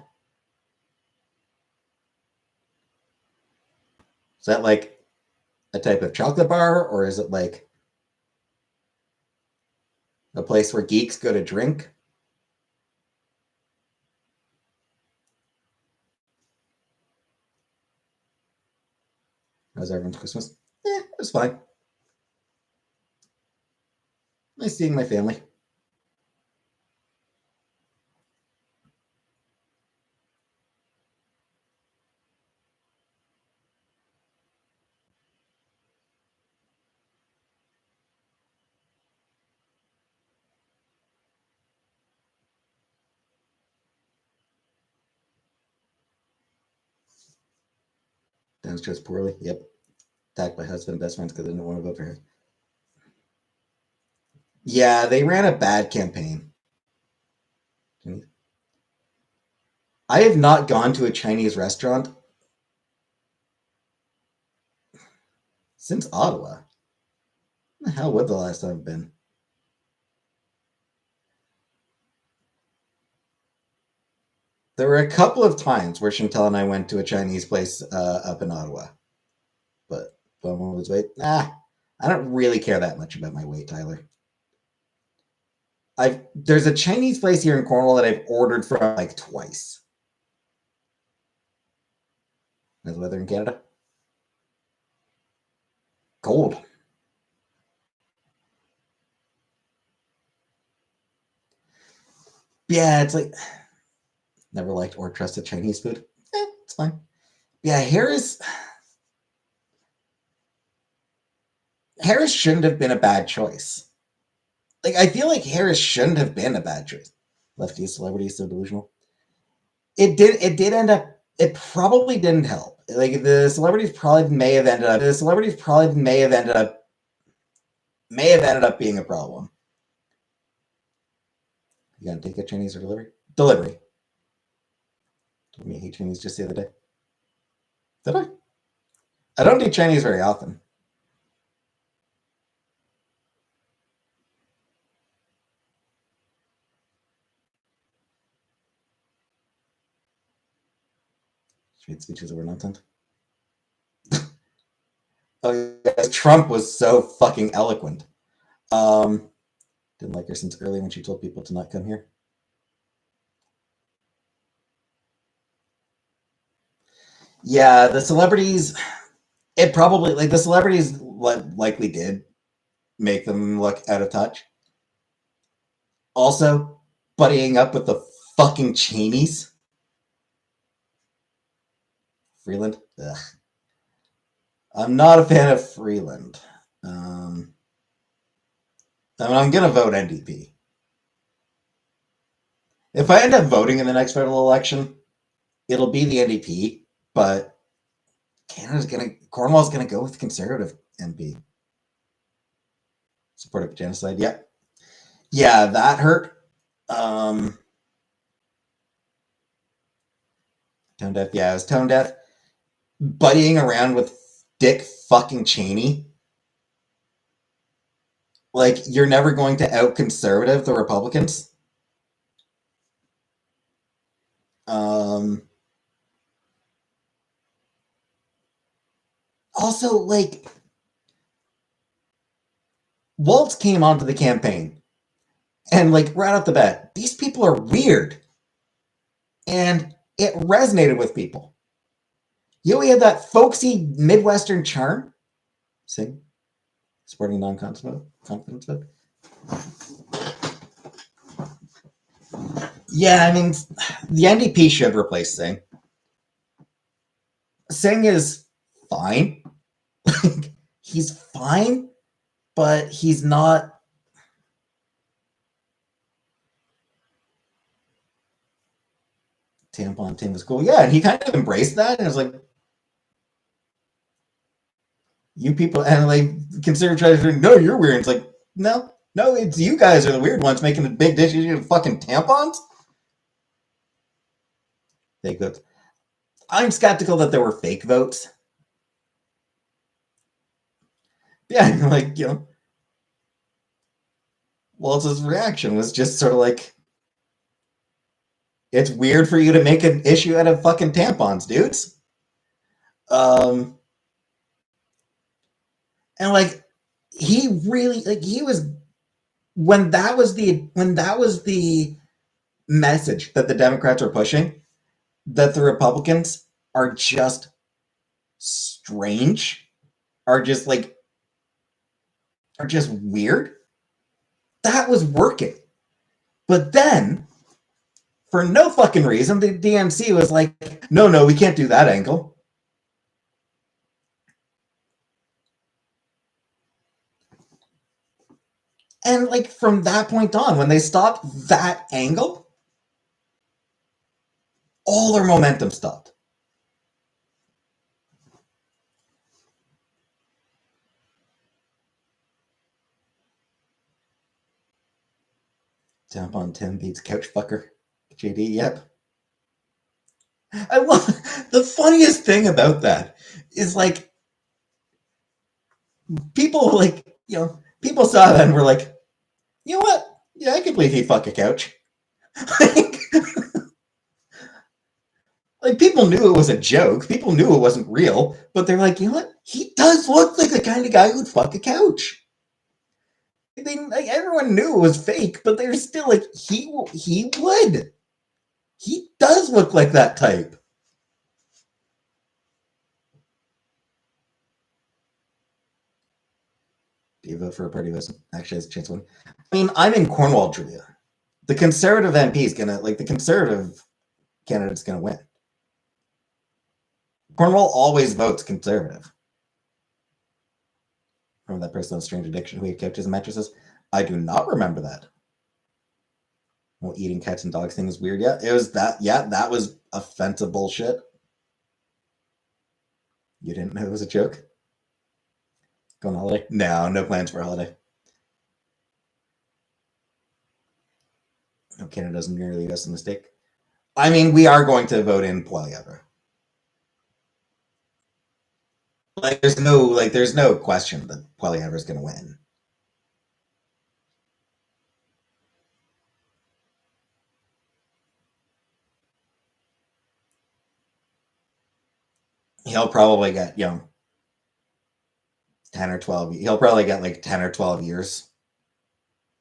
Is that a type of chocolate bar, or is it a place where geeks go to drink? How's everyone's Christmas? It was fine. Nice seeing my family. Dan's just poorly. Yep. Attacked by husband and best friends because they didn't want to vote for her. Yeah, they ran a bad campaign. I have not gone to a Chinese restaurant since Ottawa. When the hell would the last time have been? There were a couple of times where Chantel and I went to a Chinese place up in Ottawa. But when one was weight, I don't really care that much about my weight, Tyler. There's a Chinese place here in Cornwall that I've ordered from like twice. How's the weather in Canada? Cold. Yeah, it's like never liked or trusted Chinese food. It's fine. Yeah, Harris shouldn't have been a bad choice. Like, I feel like Harris shouldn't have been a bad choice. Lefty celebrity is so delusional. It did end up. It probably didn't help. Like the celebrities probably may have ended up being a problem. You gonna take a Chinese or delivery? Delivery. Told me I hate Chinese just the other day. Did I? I don't do Chinese very often. She made speeches that were nonsense. Oh, yes, Trump was so fucking eloquent. Didn't like her since early when she told people to not come here. Yeah, the celebrities. It probably like the celebrities likely did make them look out of touch. Also, buddying up with the fucking Cheneys. Freeland. Ugh. I'm not a fan of Freeland. I'm gonna vote NDP. If I end up voting in the next federal election, it'll be the NDP, but Cornwall's gonna go with conservative MP. Supportive genocide, yeah. Yeah, that hurt. Tone deaf, yeah, I was tone deaf. Buddying around with Dick fucking Cheney. Like, you're never going to out conservative the Republicans. Also, like, Waltz came onto the campaign, and like right off the bat, these people are weird, and it resonated with people. You know, he had that folksy Midwestern charm. Sing, supporting non-confidence vote. Yeah, I mean, the NDP should replace Singh. Singh is fine. He's fine, but he's not. Tampon Tim was cool. Yeah, and he kind of embraced that and was like, you people, and like consider trying to, no, you're weird. It's like, no, it's you guys are the weird ones making the big dishes of fucking tampons. Fake votes. I'm skeptical that there were fake votes. Yeah, like, you know, Waltz's reaction was just sort of like, it's weird for you to make an issue out of fucking tampons, dudes. And like, he really, like, he was, when that was the message that the Democrats were pushing, that the Republicans are just strange are just like are just weird. That was working. But then, for no fucking reason, the DNC was like, no, we can't do that angle. And like from that point on, when they stopped that angle, all their momentum stopped. Jump on Tim beats couch fucker. JD, yep. I love the funniest thing about that is like people like people saw that and were like, you know what? Yeah, I can believe he'd fuck a couch. Like people knew it was a joke. People knew it wasn't real, but they're like, you know what? He does look like the kind of guy who'd fuck a couch. Like, everyone knew it was fake, but they're still like, he would. He does look like that type. Do you vote for a party who actually has a chance to win? I mean, I'm in Cornwall, Julia. The Conservative MP is gonna the Conservative candidate's gonna win. Cornwall always votes Conservative. Remember that person on Strange Addiction who ate couches and mattresses? I do not remember that. Well, eating cats and dogs thing was weird. Yeah, it was that. Yeah, that was offensive bullshit. You didn't know it was a joke? Go on holiday? No plans for a holiday. No, Canada doesn't nearly us a mistake. I mean, we are going to vote in Poilievre. There's no question that Poilievre is going to win. He'll probably get 10 or 12. He'll probably get like 10 or 12 years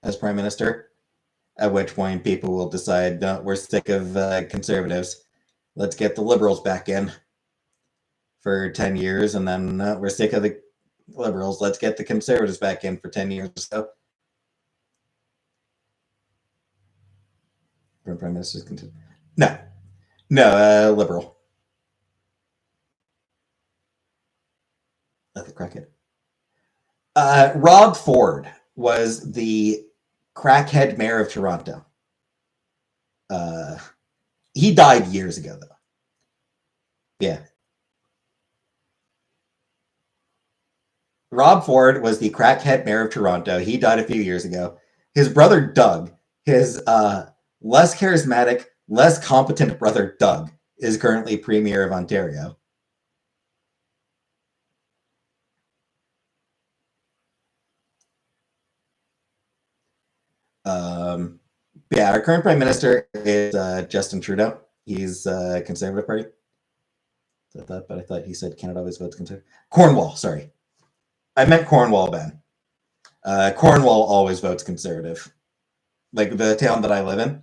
as prime minister. At which point, people will decide, no, we're sick of conservatives. Let's get the liberals back in for 10 years, and then we're sick of the liberals. Let's get the conservatives back in for 10 years or so. Prime minister's no, liberal. Let the crackhead. Rob Ford was the crackhead mayor of Toronto. He died years ago, though. Yeah. Rob Ford was the crackhead mayor of Toronto. He died a few years ago. His brother, Doug, his less charismatic, less competent brother, Doug, is currently premier of Ontario. Yeah, our current prime minister is Justin Trudeau. He's Conservative Party. But I thought he said Canada always votes Conservative. Cornwall, sorry. I meant Cornwall, Ben. Cornwall always votes Conservative. Like the town that I live in,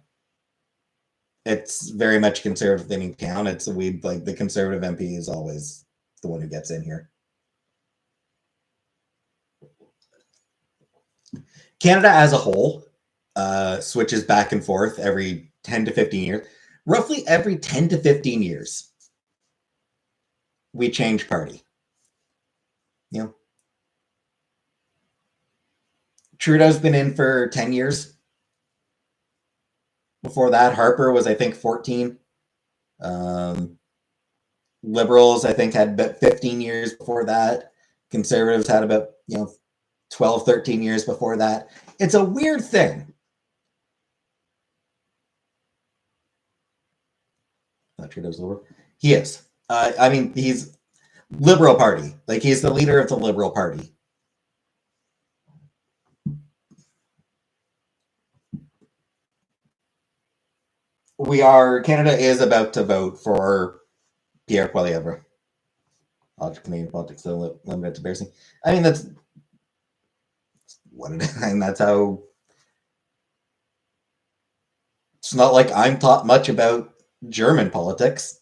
it's very much conservative leaning town. It's like the Conservative MP is always the one who gets in here. Canada as a whole switches back and forth every 10 to 15 years. Roughly every 10 to 15 years, we change party. Trudeau's been in for 10 years. Before that, Harper was, I think, 14. Liberals, I think, had about 15 years before that. Conservatives had about 12, 13 years before that. It's a weird thing. Trudeau's liberal. He is. I mean, he's Liberal Party. Like, he's the leader of the Liberal Party. Canada is about to vote for Pierre Poilievre. Canadian politics so limited to embarrassing. I mean, that's what it is, and that's how. It's not like I'm taught much about German politics.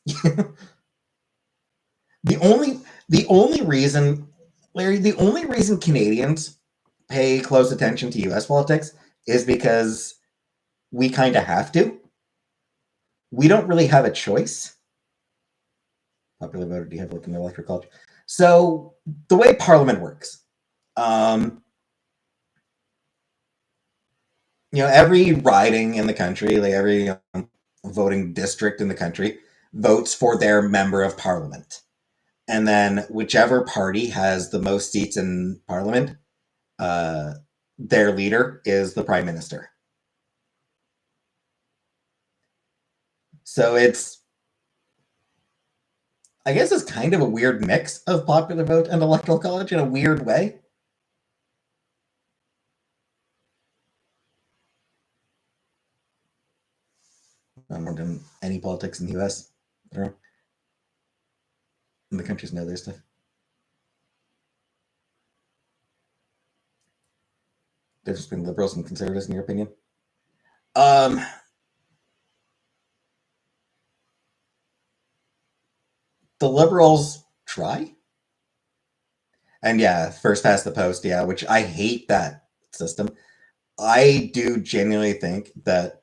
the The only reason, Larry, the only reason Canadians pay close attention to US politics is because we kind of have to. We don't really have a choice. Popular voter, do you have like an electoral college? So the way Parliament works, every riding in the country, like every voting district in the country, votes for their member of Parliament, and then whichever party has the most seats in Parliament, their leader is the Prime Minister. So I guess it's kind of a weird mix of popular vote and electoral college in a weird way. I don't know any politics in the US. I don't know. And the countries know their stuff. Difference between liberals and conservatives, in your opinion? Um, the liberals try. And yeah, first past the post, yeah, which I hate that system. I do genuinely think that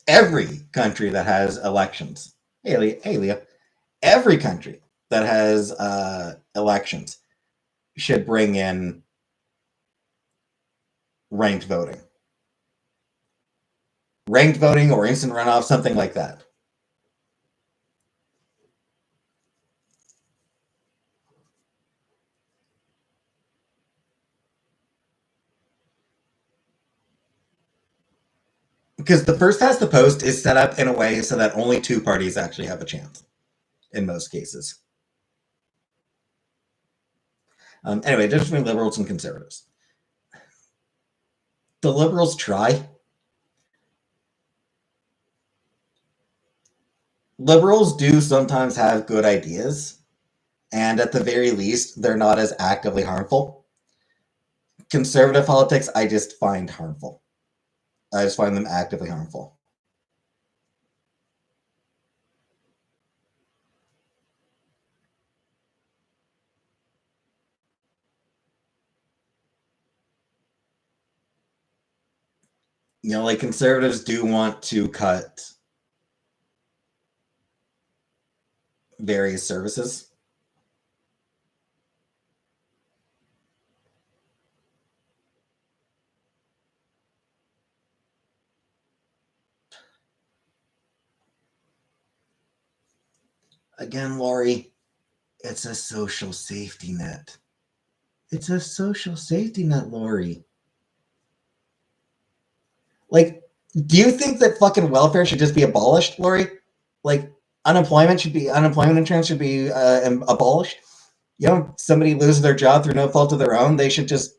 every country that has elections, hey Leah, every country that has elections should bring in ranked voting. Ranked voting or instant runoff, something like that. Because the first past the post is set up in a way so that only two parties actually have a chance in most cases. Anyway, difference between liberals and conservatives. The liberals try. Liberals do sometimes have good ideas, and at the very least, they're not as actively harmful. Conservative politics, I just find harmful. I just find them actively harmful. Like conservatives do want to cut various services. Again, Lori, it's a social safety net. It's a social safety net, Lori. Like, do you think that fucking welfare should just be abolished, Lori? Like, unemployment insurance should be abolished? Somebody loses their job through no fault of their own, they should just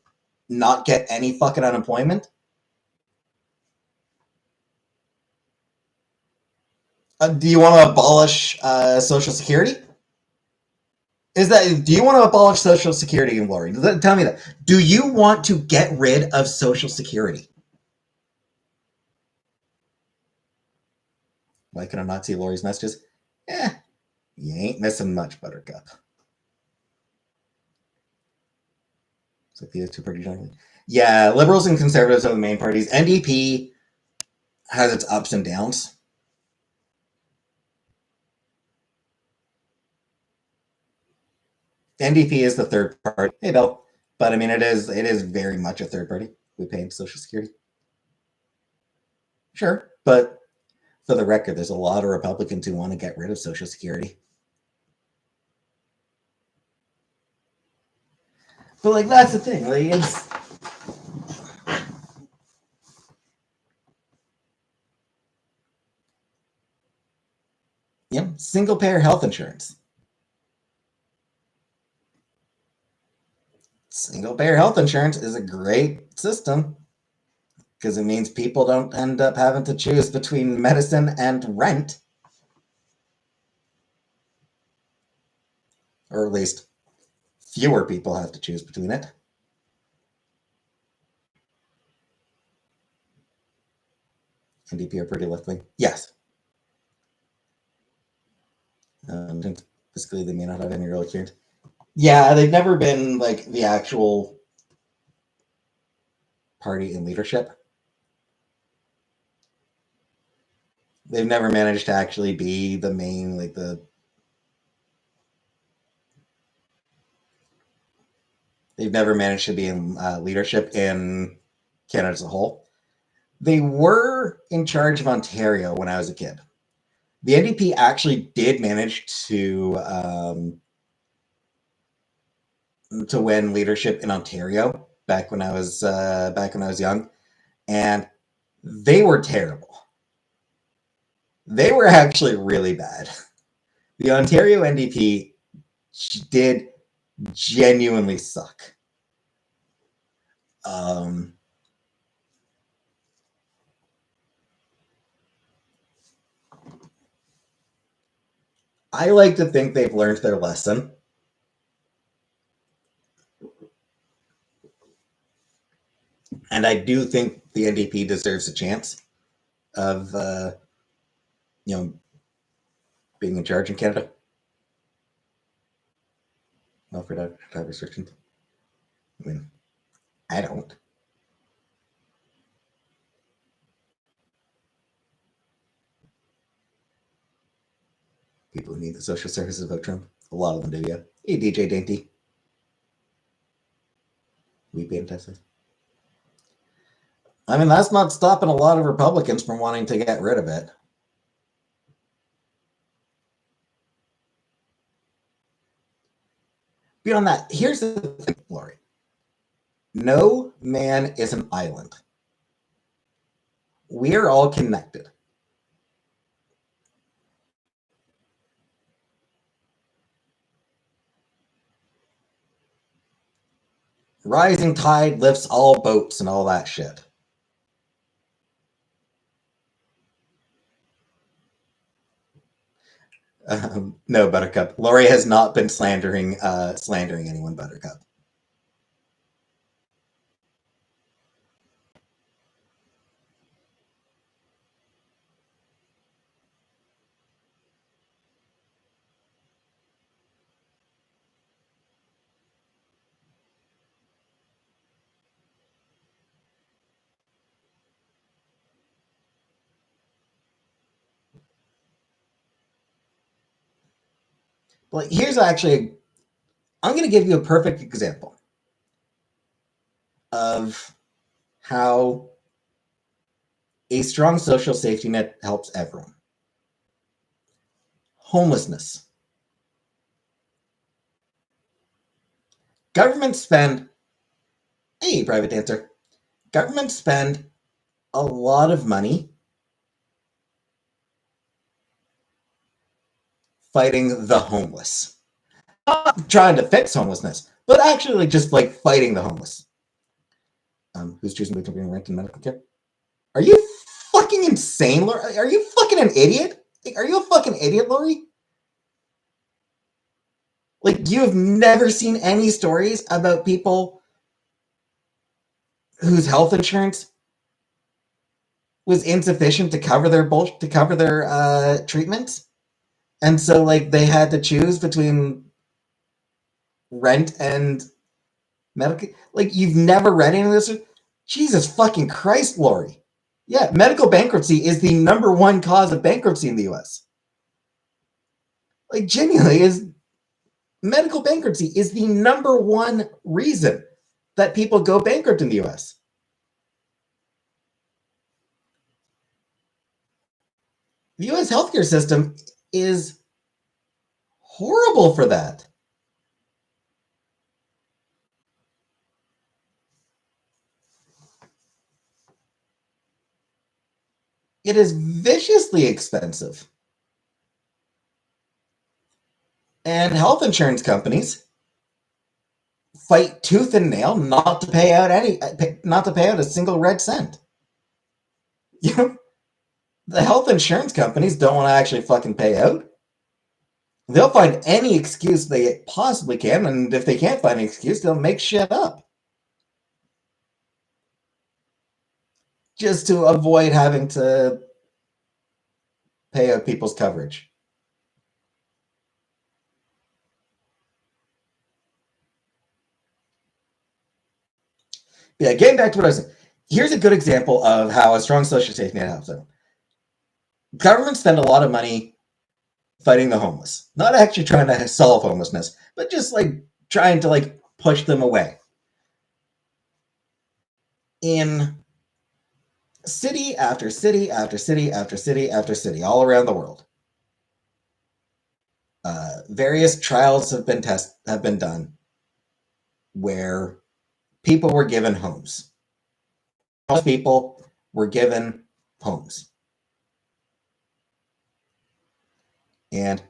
not get any fucking unemployment? Do you want to abolish Social Security? Do you want to abolish Social Security, Lori? Tell me that. Do you want to get rid of Social Security? Why can I not see Lori's messages? You ain't missing much, Buttercup. So the two parties jointly. Yeah, liberals and conservatives are the main parties. NDP has its ups and downs. NDP is the third party. Hey, Bill. But I mean, it is very much a third party. We pay Social Security. Sure, but for the record, there's a lot of Republicans who want to get rid of Social Security. But like, that's the thing. Like, it's single payer health insurance. Single payer health insurance is a great system because it means people don't end up having to choose between medicine and rent. Or at least fewer people have to choose between it. NDP are pretty left wing. Yes. Basically, they may not have any real experience. Yeah, they've never been like the actual party in leadership. They've never managed to actually be the main, like the. They've never managed to be in leadership in Canada as a whole. They were in charge of Ontario when I was a kid. The NDP actually did manage to win leadership in Ontario back when I was young, and they were terrible. They were actually really bad. The Ontario NDP did genuinely suck. I like to think they've learned their lesson. And I do think the NDP deserves a chance of, being in charge in Canada. Well, for that restrictions. I mean, I don't. People who need the social services vote Trump. A lot of them do, yeah. Hey, DJ Dainty. We paying Texas. I mean, that's not stopping a lot of Republicans from wanting to get rid of it. Beyond that, here's the thing, Lori. No man is an island. We are all connected. Rising tide lifts all boats and all that shit. No, Buttercup. Lori has not been slandering anyone, Buttercup. Well, here's actually, I'm going to give you a perfect example of how a strong social safety net helps everyone. Homelessness. Governments spend, hey, private dancer, governments spend a lot of money fighting the homeless. Not trying to fix homelessness, but actually just like fighting the homeless. Who's choosing between rent and medical care? Are you fucking insane, Lori? Are you fucking an idiot? Like, are you a fucking idiot, Lori? Like, you have never seen any stories about people whose health insurance was insufficient to cover their treatments, and so like they had to choose between rent and medical. Like, you've never read any of this? Jesus fucking Christ, Lori. Yeah, medical bankruptcy is the number one cause of bankruptcy in the U.S. Like, genuinely, is medical bankruptcy is the number one reason that people go bankrupt in the U.S. The U.S. healthcare system is horrible for that. It is viciously expensive. And health insurance companies fight tooth and nail not to pay out a single red cent. You know, the health insurance companies don't want to actually fucking pay out. They'll find any excuse they possibly can, and if they can't find an excuse, they'll make shit up just to avoid having to pay out people's coverage. Yeah, getting back to what I was saying. Here's a good example of how a strong social safety net helps them. Governments spend a lot of money fighting the homeless, not actually trying to solve homelessness, but just like trying to like push them away. In city after city after city after city after city, all around the world, various trials have been done where people were given homes. Most people were given homes, and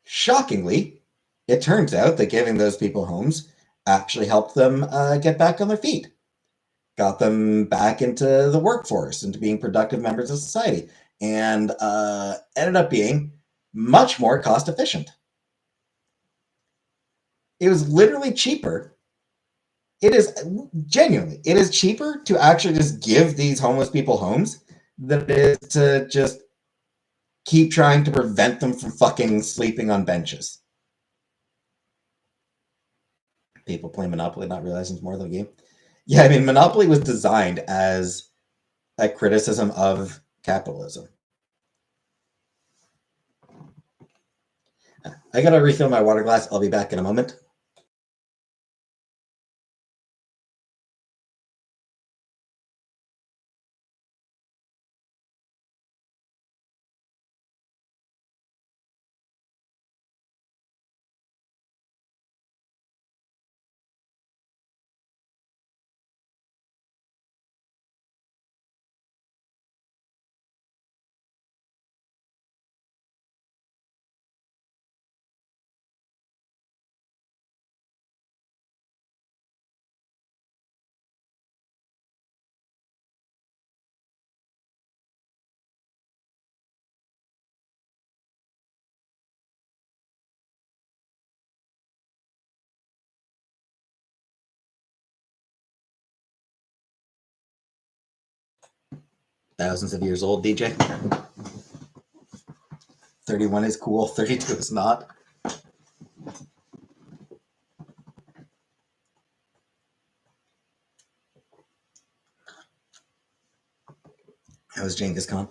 shockingly, it turns out that giving those people homes actually helped them get back on their feet, got them back into the workforce, into being productive members of society, and ended up being much more cost efficient. It was literally cheaper. It is genuinely, it is cheaper to actually just give these homeless people homes than it is to just keep trying to prevent them from fucking sleeping on benches. People play Monopoly, not realizing it's more than a game. Yeah, I mean, Monopoly was designed as a criticism of capitalism. I gotta refill my water glass. I'll be back in a moment. Thousands of years old, DJ. 31 is cool, 32 is not. That was Genghis Khan.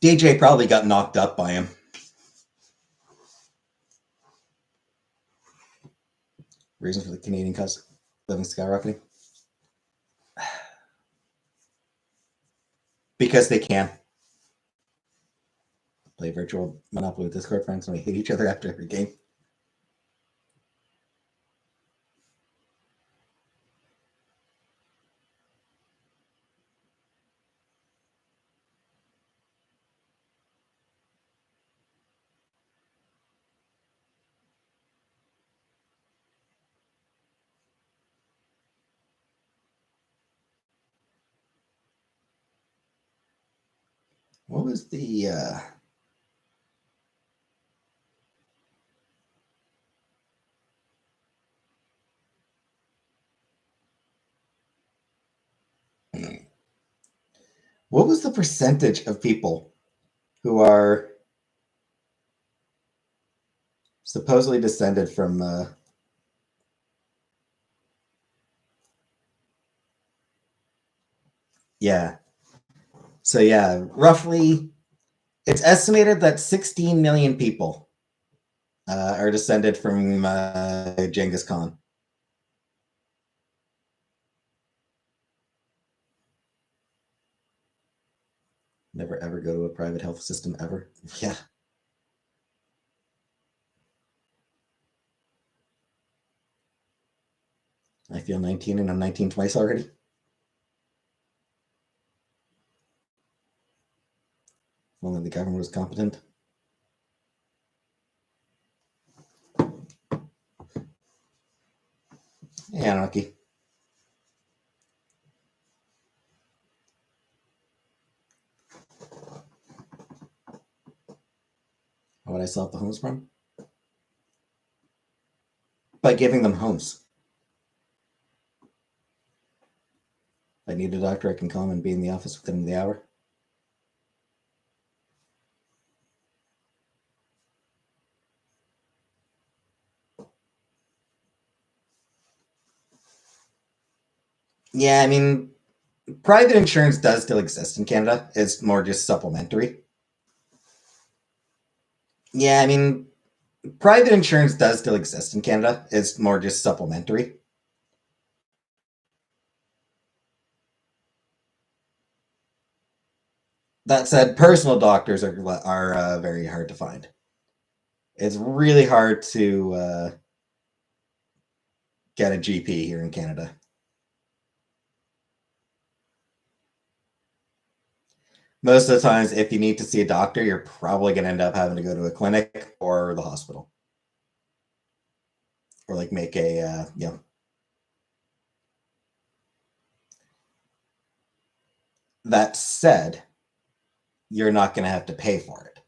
DJ probably got knocked up by him. Reason for the Canadian cost living skyrocketing? Because they can. Play virtual Monopoly with Discord friends and we hate each other after every game. What was the what was the percentage of people who are supposedly descended from yeah. So yeah, roughly it's estimated that 16 million people are descended from Genghis Khan. Never ever go to a private health system ever. Yeah. I feel 19 and I'm 19 twice already. If only the government was competent. Anarchy. How would I solve the homeless problem? By giving them homes. If I need a doctor, I can come and be in the office within the hour. Yeah, I mean, private insurance does still exist in Canada. It's more just supplementary. Yeah, I mean, private insurance does still exist in Canada. It's more just supplementary. That said, personal doctors are very hard to find. It's really hard to get a GP here in Canada. Most of the times, if you need to see a doctor, you're probably going to end up having to go to a clinic or the hospital, or like make a That said, you're not going to have to pay for it.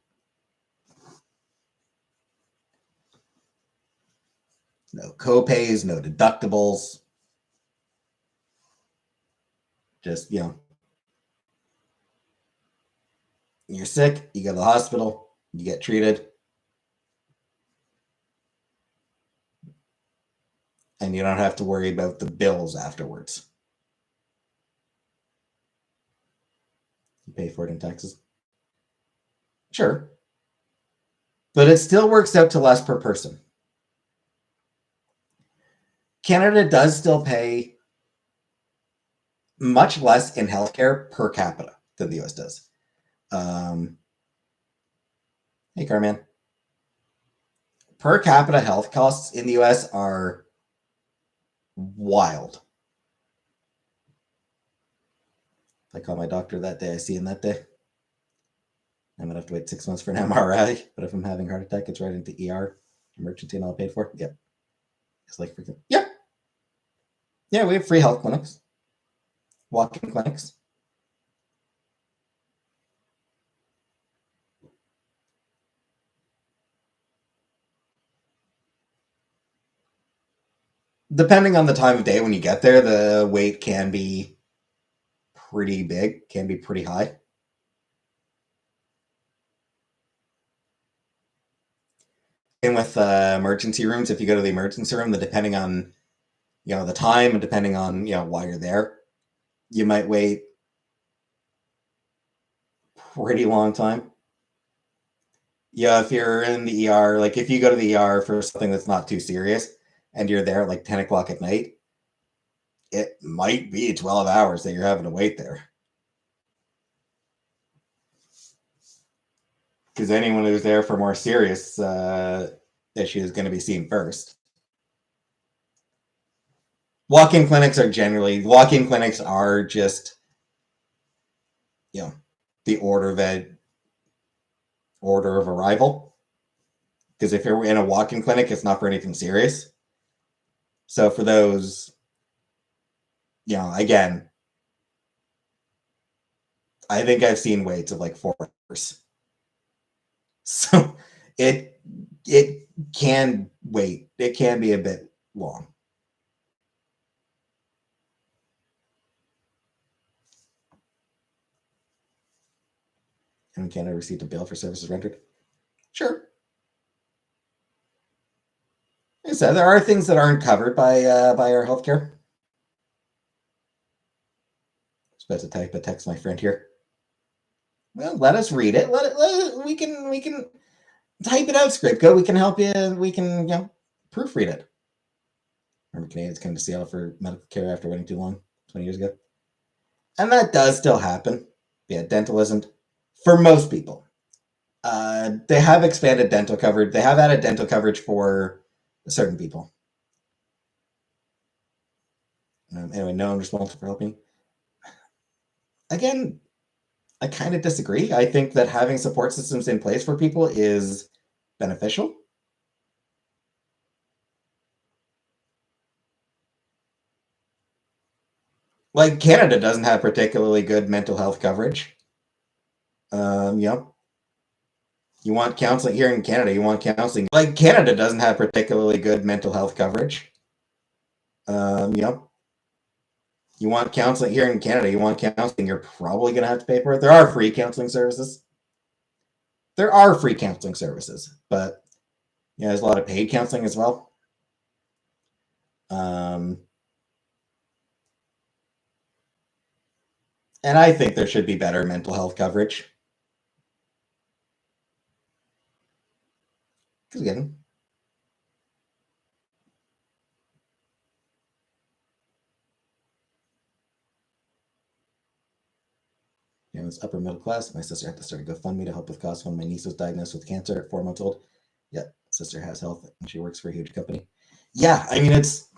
No copays, no deductibles. Just you're sick, you go to the hospital, you get treated, and you don't have to worry about the bills afterwards. You pay for it in taxes. Sure. But it still works out to less per person. Canada does still pay much less in healthcare per capita than the US does. Hey, Carman. Per capita health costs in the US are wild. If I call my doctor that day, I see him that day. I'm gonna have to wait 6 months for an MRI, but if I'm having a heart attack, it's right into ER, emergency, and all paid for. Yep. It's like freaking. Yeah. Yeah, we have free health clinics, walk-in clinics. Depending on the time of day when you get there, the wait can be pretty big, can be pretty high. And with emergency rooms, if you go to the emergency room, depending on the time and depending on why you're there, you might wait pretty long time. Yeah, if you're in the ER, like if you go to the ER for something that's not too serious and you're there at like 10 o'clock at night, it might be 12 hours that you're having to wait there. Because anyone who's there for more serious issue is going to be seen first. Walk-in clinics are just the order of arrival. Because if you're in a walk-in clinic, it's not for anything serious. So for those, again, I think I've seen waits of like 4 hours. So it can wait. It can be a bit long. And can I receive a bill for services rendered? Sure. Like I said, there are things that aren't covered by our healthcare. I'm supposed to type a text my friend here. Well, let us read it. We can type it out, Scriptco. We can help you. We can proofread it. Remember, Canadians came to Seattle for medical care after waiting too long 20 years ago, and that does still happen. Yeah, dental isn't for most people. They have expanded dental coverage. They have added dental coverage for certain people. Anyway, no one responsible for helping. Again, I kind of disagree. I think that having support systems in place for people is beneficial. Like Canada doesn't have particularly good mental health coverage. You want counseling here in Canada. You want counseling. Like Canada doesn't have particularly good mental health coverage. You want counseling here in Canada. You want counseling. You're probably going to have to pay for it. There are free counseling services. But there's a lot of paid counseling as well. And I think there should be better mental health coverage. Because again, it's upper middle class. My sister had to start a GoFundMe to help with costs when my niece was diagnosed with cancer at 4 months old. Yeah, sister has health and she works for a huge company. Yeah, I mean, it's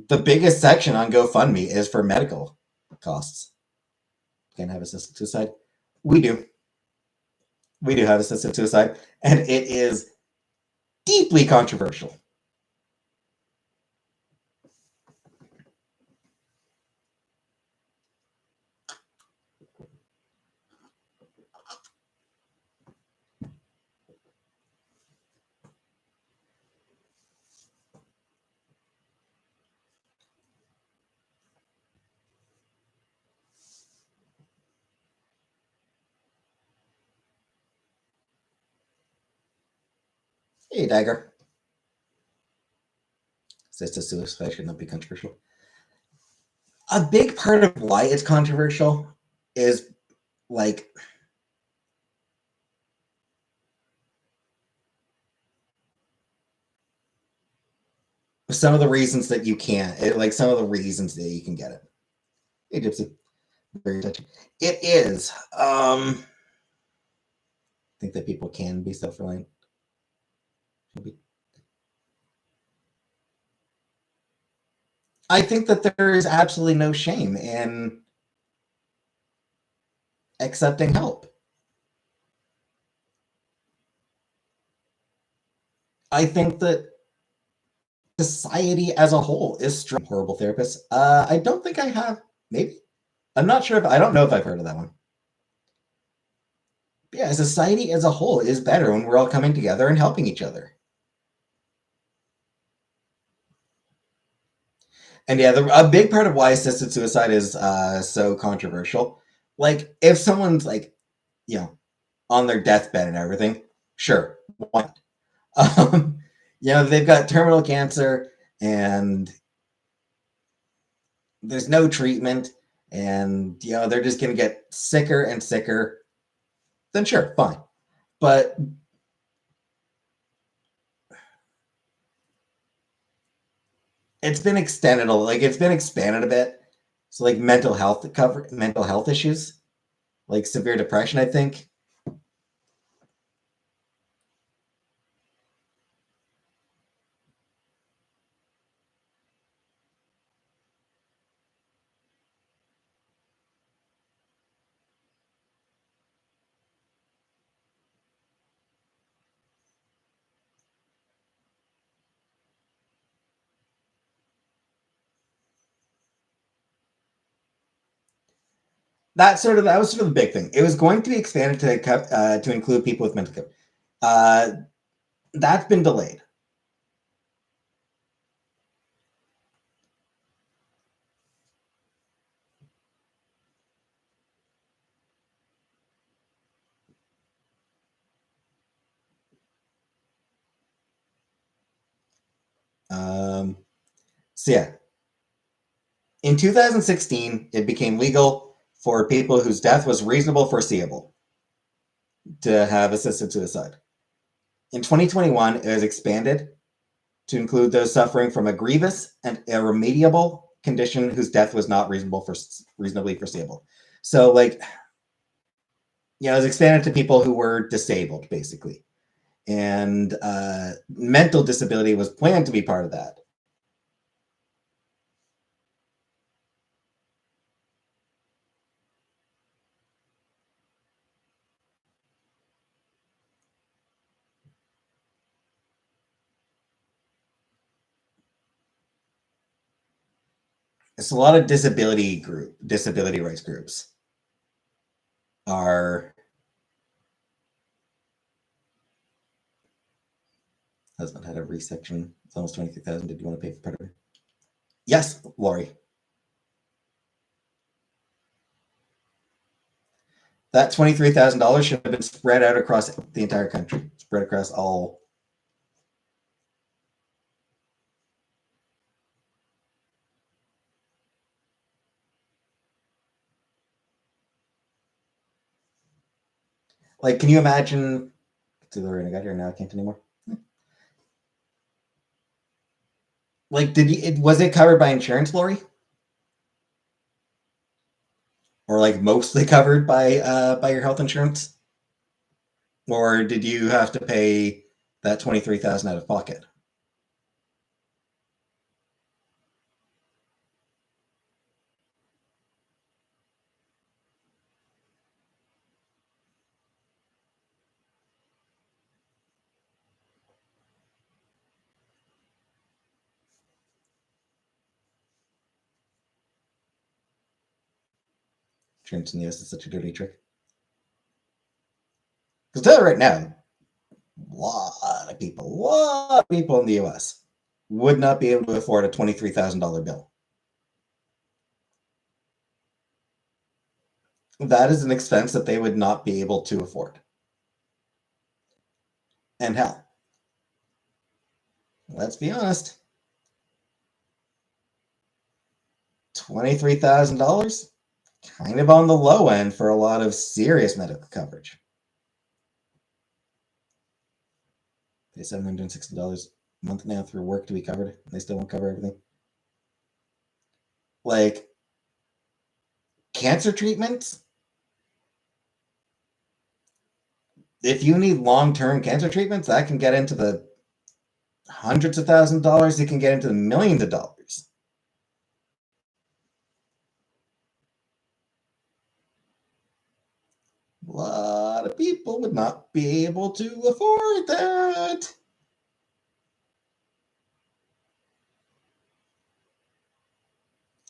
the biggest section on GoFundMe is for medical costs. Can't have assisted suicide. We do. We do have assisted suicide, and it is deeply controversial. Hey, Dagger. Assisted suicide should not be controversial. A big part of why it's controversial is like some of the reasons that you can't, like some of the reasons that you can get it. Hey, Gypsy. Very touching. It is. I think that people can be self-reliant. I think that there is absolutely no shame in accepting help. I think that society as a whole is strong. Horrible therapists. I don't think I have. Maybe. I'm not sure if I don't know if I've heard of that one. But yeah, society as a whole is better when we're all coming together and helping each other. And yeah, a big part of why assisted suicide is so controversial. Like, if someone's like, you know, on their deathbed and everything, sure, why not? They've got terminal cancer and there's no treatment, and they're just going to get sicker and sicker. Then sure, fine. But it's been extended it's been expanded a bit. So like mental health issues, like severe depression, I think. That was sort of the big thing. It was going to be expanded to include people with mental health. That's been delayed. So yeah, in 2016, it became legal for people whose death was reasonable foreseeable to have assisted suicide. In 2021, it was expanded to include those suffering from a grievous and irremediable condition whose death was not reasonably foreseeable. So, like, it was expanded to people who were disabled, basically. And mental disability was planned to be part of that. It's a lot of disability rights groups are husband had a resection. It's almost 23,000. Did you want to pay for part of it? Yes, Lori. That $23,000 should have been spread out across the entire country, spread across all. Like, can you imagine? See the word I got here now. I can't anymore. Like, was it covered by insurance, Lori? Or like mostly covered by your health insurance? Or did you have to pay that 23,000 out of pocket? Insurance in the US is such a dirty trick. Because tell you right now, a lot of people in the US would not be able to afford a $23,000 bill. That is an expense that they would not be able to afford. And hell, let's be honest, $23,000 kind of on the low end for a lot of serious medical coverage. Pay $760 a month now through work to be covered. They still won't cover everything. Like cancer treatments, if you need long-term cancer treatments, that can get into the hundreds of thousands of dollars. It can get into the millions of dollars. A lot of people would not be able to afford that.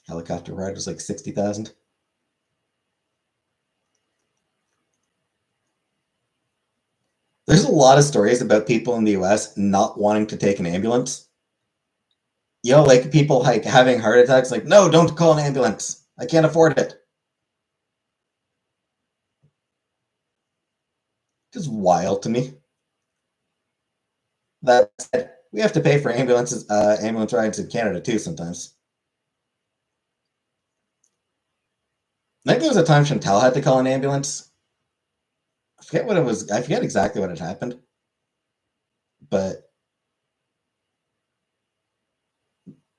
Helicopter ride was like 60,000. There's a lot of stories about people in the US not wanting to take an ambulance. You know, like people like having heart attacks, like, no, don't call an ambulance. I can't afford it. Just wild to me. That said, we have to pay for ambulance rides in Canada too sometimes. I think there was a time Chantal had to call an ambulance. I forget what it was. I forget exactly what had happened, but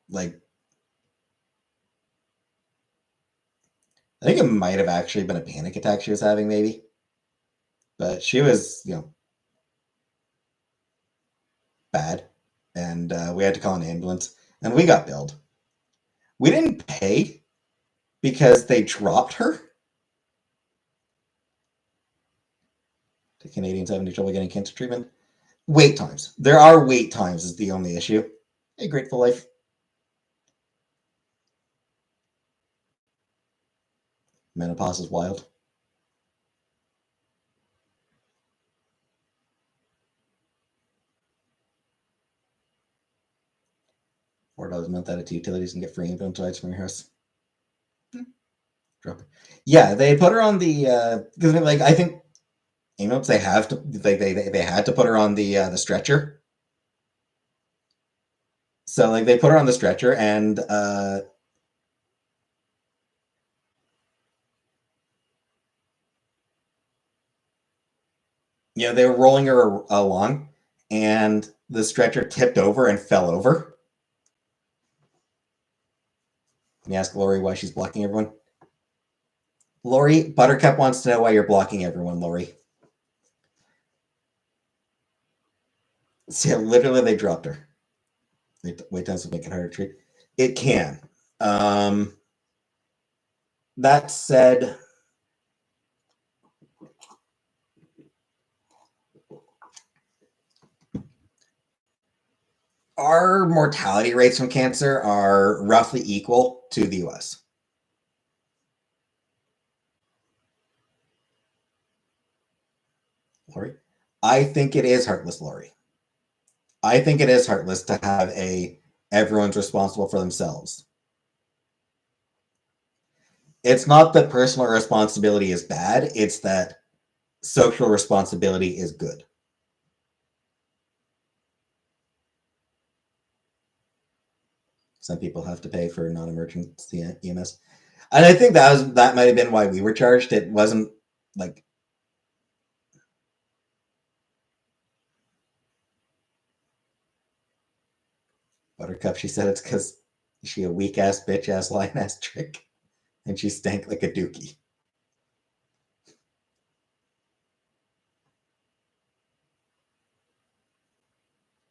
like, I think it might have actually been a panic attack she was having, maybe. But she was, bad, and we had to call an ambulance, and we got billed. We didn't pay because they dropped her. The Canadians having trouble getting cancer treatment. Wait times. There are wait times is the only issue. Hey, Grateful Life. Menopause is wild. $4 a month added to utilities and get free ambulance rides from your house. Drop it. Yeah, they put her on the because like I think ambulance they have to they had to put her on the stretcher. So like they put her on the stretcher and they were rolling her along, and the stretcher tipped over and fell over. Can you ask Lori why she's blocking everyone? Lori, Buttercup wants to know why you're blocking everyone, Lori. See, literally, they dropped her. Wait times will make it harder to treat. It can. That said, our mortality rates from cancer are roughly equal to the US. Lori? I think it is heartless, Lori. I think it is heartless to have everyone's responsible for themselves. It's not that personal responsibility is bad, it's that social responsibility is good. Some people have to pay for non-emergency EMS. And I think that might have been why we were charged. It wasn't like Buttercup, she said it's because she a weak ass, bitch ass, lying ass trick, and she stank like a dookie.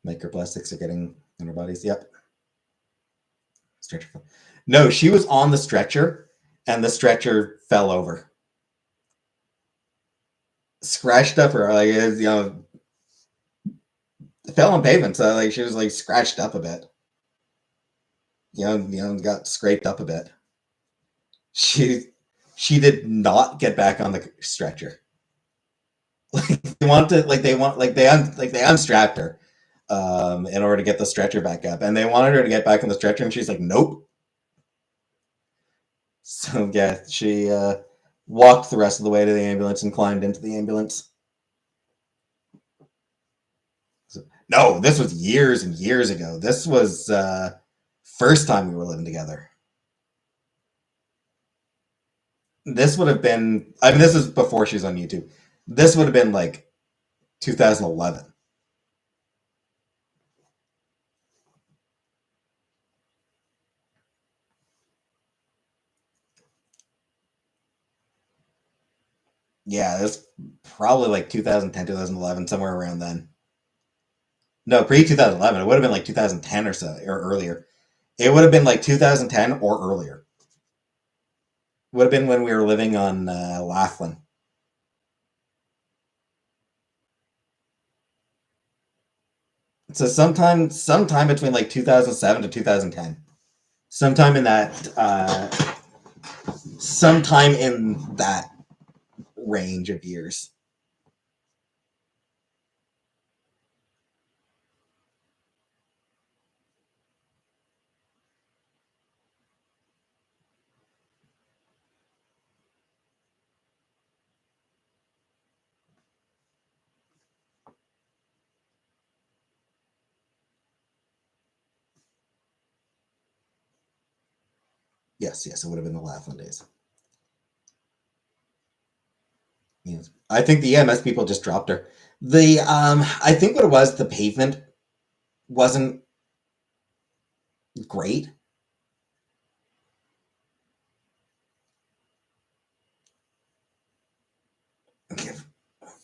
Microplastics are getting in our bodies. Yep. Stretcher. No, she was on the stretcher, and the stretcher fell over, scratched up her like fell on pavement, so like she was like scratched up a bit. Got scraped up a bit. She did not get back on the stretcher. Like they unstrapped her in order to get the stretcher back up, and they wanted her to get back on the stretcher, and she's like, nope. So yeah, she walked the rest of the way to the ambulance and climbed into the ambulance. So, no, this was years and years ago. This was first time we were living together. This would have been, I mean, this is before she was on YouTube. This would have been like 2011. Yeah, it's probably like 2010, 2011, somewhere around then. No, pre 2011. It would have been like 2010 or so, or earlier. It would have been like 2010 or earlier. It would have been when we were living on Laughlin. So sometime between like 2007 to 2010. Sometime in that range of years. Yes, it would have been the Laughlin days. Yes. I think the EMS people just dropped her. I think what it was, the pavement wasn't great.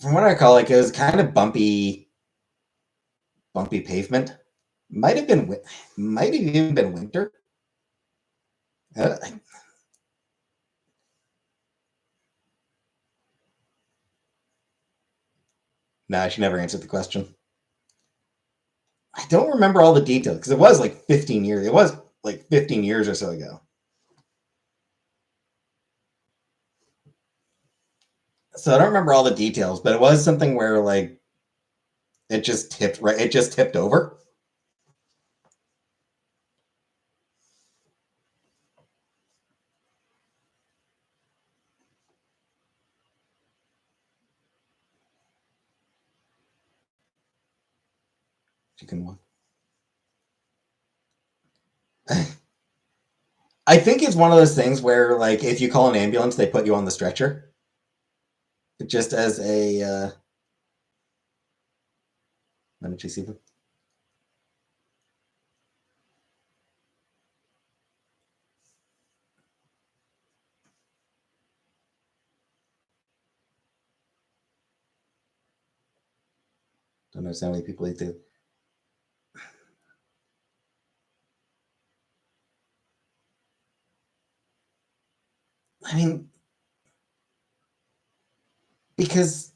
From what I recall, like it was kind of bumpy pavement. Might have even been winter. Uh, nah, she never answered the question. I don't remember all the details because it was like 15 years. It was like 15 years or so ago. So I don't remember all the details, but it was something where like it just tipped right. It just tipped over. She can walk. I think it's one of those things where like if you call an ambulance, they put you on the stretcher, just as a. When did you see them? Don't understand how many people eat it. I mean, because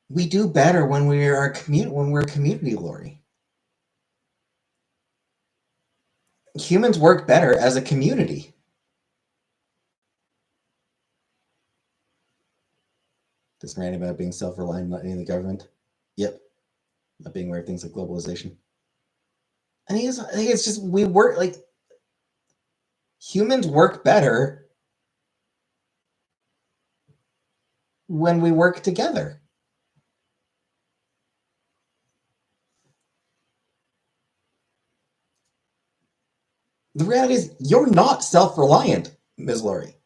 we do better when we're a community, Lori. Humans work better as a community. This rant about being self-reliant, not needing the government. Yep, not being aware of things like globalization. I think it's just we work like humans work better when we work together. The reality is you're not self-reliant, Ms. Lori.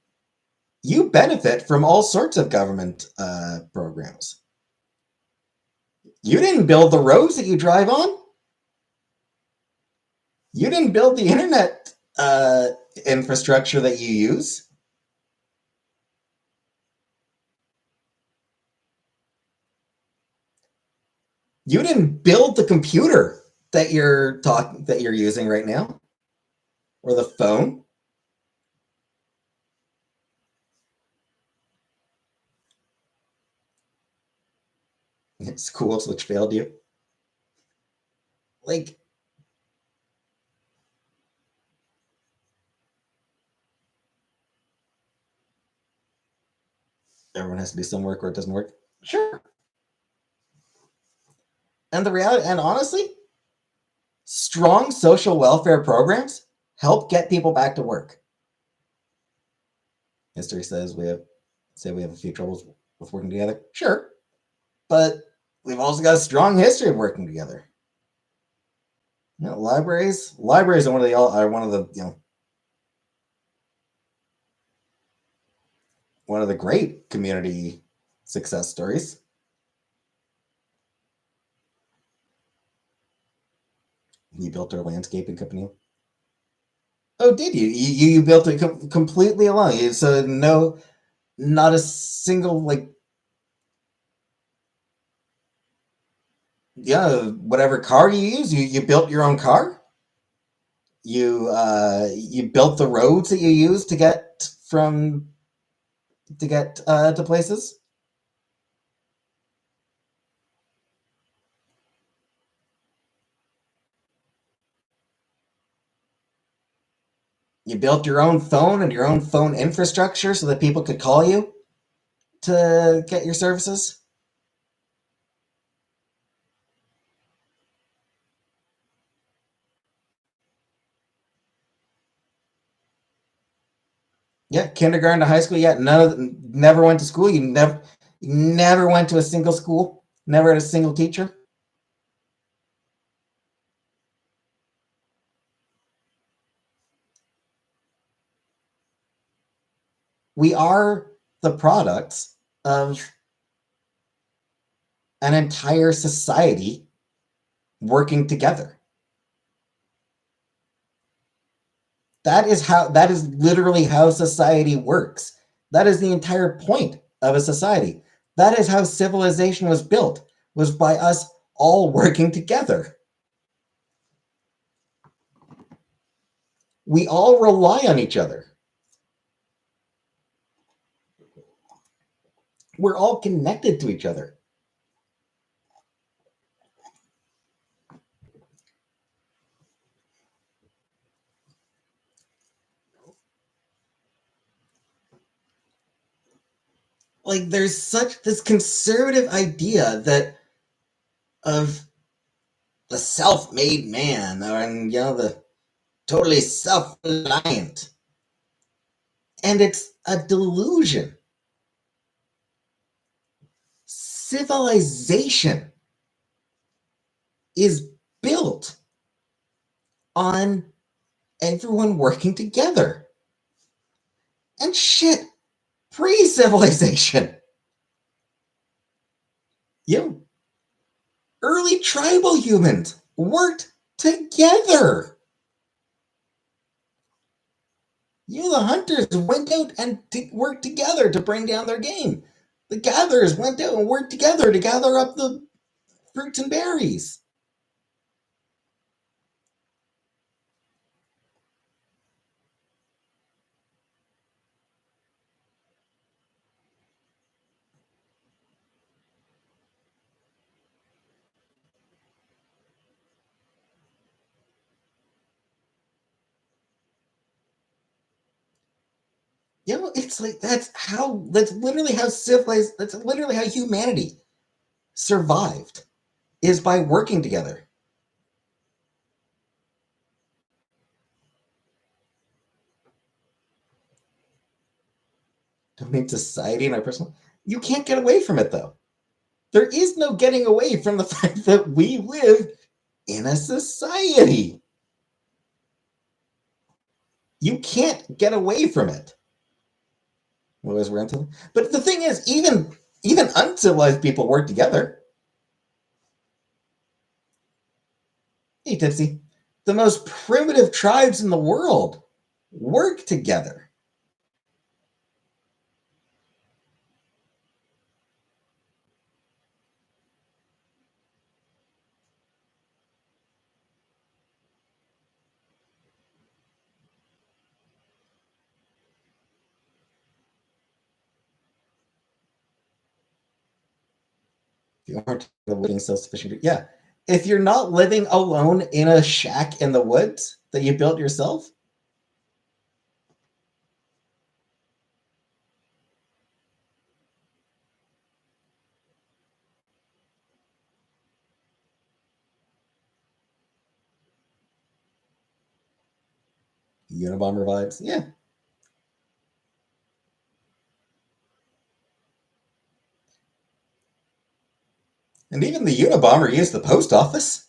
You benefit from all sorts of government programs. You didn't build the roads that you drive on. You didn't build the internet infrastructure that you use. You didn't build the computer that you're using right now, or the phone. Schools which failed you. Like, everyone has to do some work or it doesn't work. Sure. And the reality, and honestly, strong social welfare programs help get people back to work. History says we have a few troubles with working together. Sure. But we've also got a strong history of working together. Libraries are one of the great community success stories. You built our landscaping company. Oh, did you? You built it completely alone. So no, not a single whatever car you use, you built your own car. You built the roads that you use to get to places. You built your own phone and your own phone infrastructure so that people could call you to get your services. Yeah, kindergarten to high school. Yeah, never went to school. You never went to a single school. Never had a single teacher. We are the products of an entire society working together. That is literally how society works. That is the entire point of a society. That is how civilization was built, was by us all working together. We all rely on each other. We're all connected to each other. There's such this conservative idea that of the self-made man, and the totally self-reliant, and it's a delusion. Civilization is built on everyone working together. And shit, pre-civilization, early tribal humans worked together. The hunters went out and worked together to bring down their game. The gatherers went out and worked together to gather up the fruits and berries. It's that's literally how civilized, that's literally how humanity survived, is by working together. Don't mean society and our personal. You can't get away from it, though. There is no getting away from the fact that we live in a society. You can't get away from it. What was rental? But the thing is, even uncivilized people work together. Hey, Tipsy. The most primitive tribes in the world work together. You aren't living self-sufficient. Yeah. If you're not living alone in a shack in the woods that you built yourself, Unabomber vibes. Yeah. And even the Unabomber used the post office.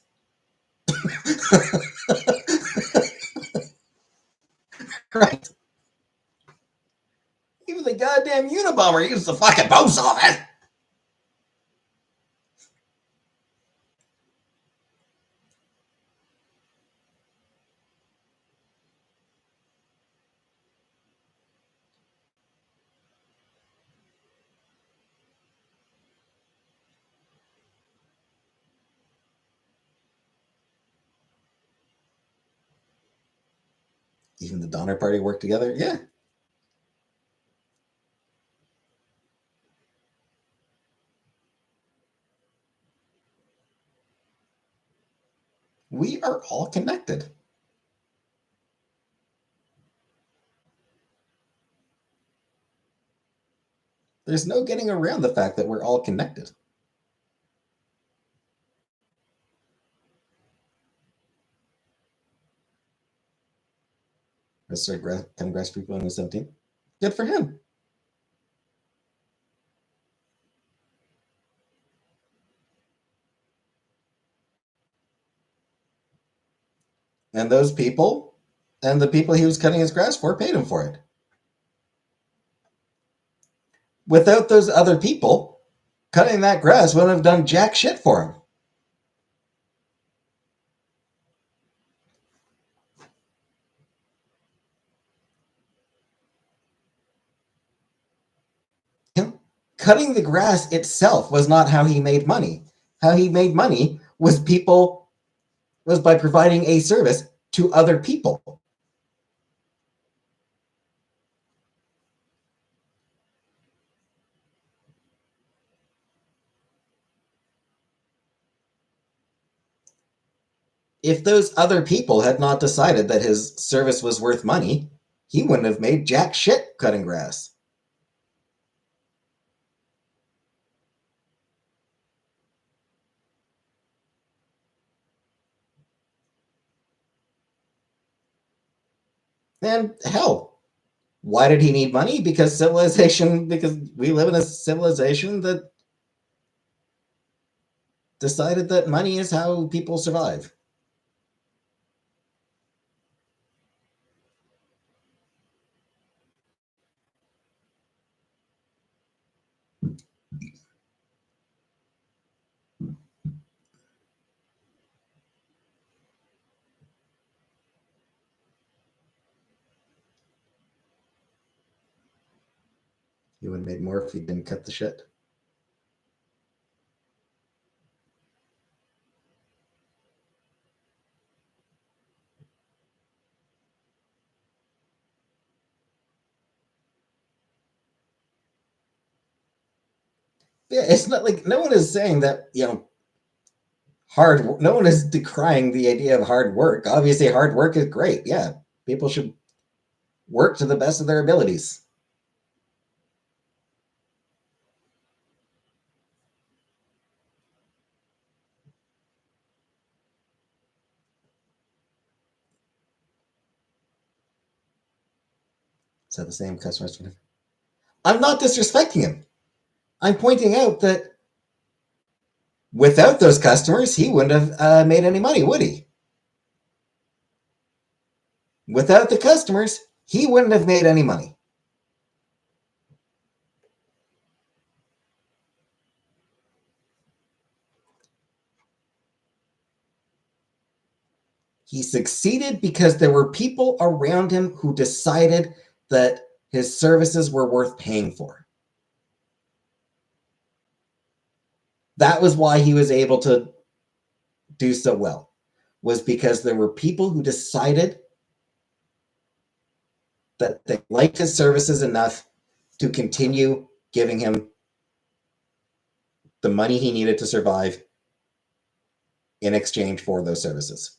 Right. Even the goddamn Unabomber used the fucking post office. Even the Donner Party worked together. Yeah. We are all connected. There's no getting around the fact that we're all connected. I started cutting grass people when I was 17. Good for him. And those people and the people he was cutting his grass for paid him for it. Without those other people, cutting that grass wouldn't have done jack shit for him. Him cutting the grass itself was not how he made money. How he made money was by providing a service to other people. If those other people had not decided that his service was worth money, he wouldn't have made jack shit cutting grass. And hell, why did he need money? Because we live in a civilization that decided that money is how people survive. He would have made more if he didn't cut the shit. Yeah, it's not like no one is saying that, no one is decrying the idea of hard work. Obviously, hard work is great. Yeah, people should work to the best of their abilities. Is that the same customers? I'm not disrespecting him. I'm pointing out that without those customers, he wouldn't have made any money, would he? Without the customers, he wouldn't have made any money. He succeeded because there were people around him who decided that his services were worth paying for. That was why he was able to do so well, was because there were people who decided that they liked his services enough to continue giving him the money he needed to survive in exchange for those services.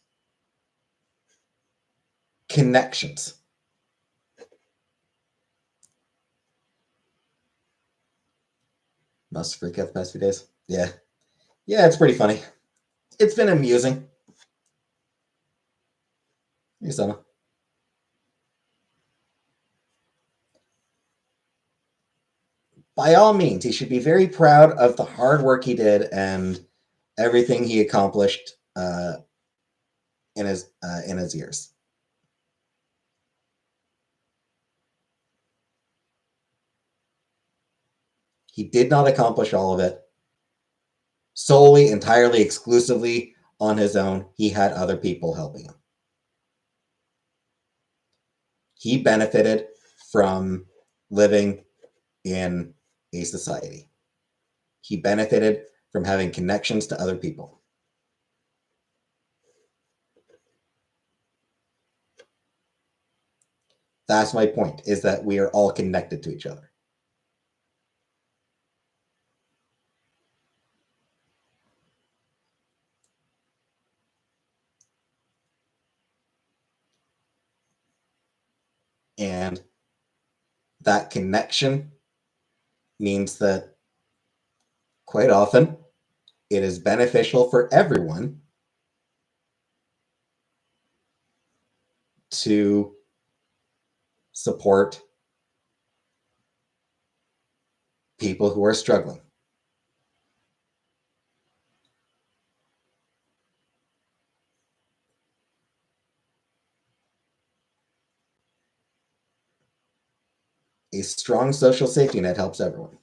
Connections. Must freak out the past few days. Yeah. Yeah, it's pretty funny. It's been amusing. Hey, Sana. By all means, he should be very proud of the hard work he did and everything he accomplished in his years. He did not accomplish all of it solely, entirely, exclusively on his own. He had other people helping him. He benefited from living in a society. He benefited from having connections to other people. That's my point, is that we are all connected to each other. And that connection means that quite often it is beneficial for everyone to support people who are struggling. A strong social safety net helps everyone.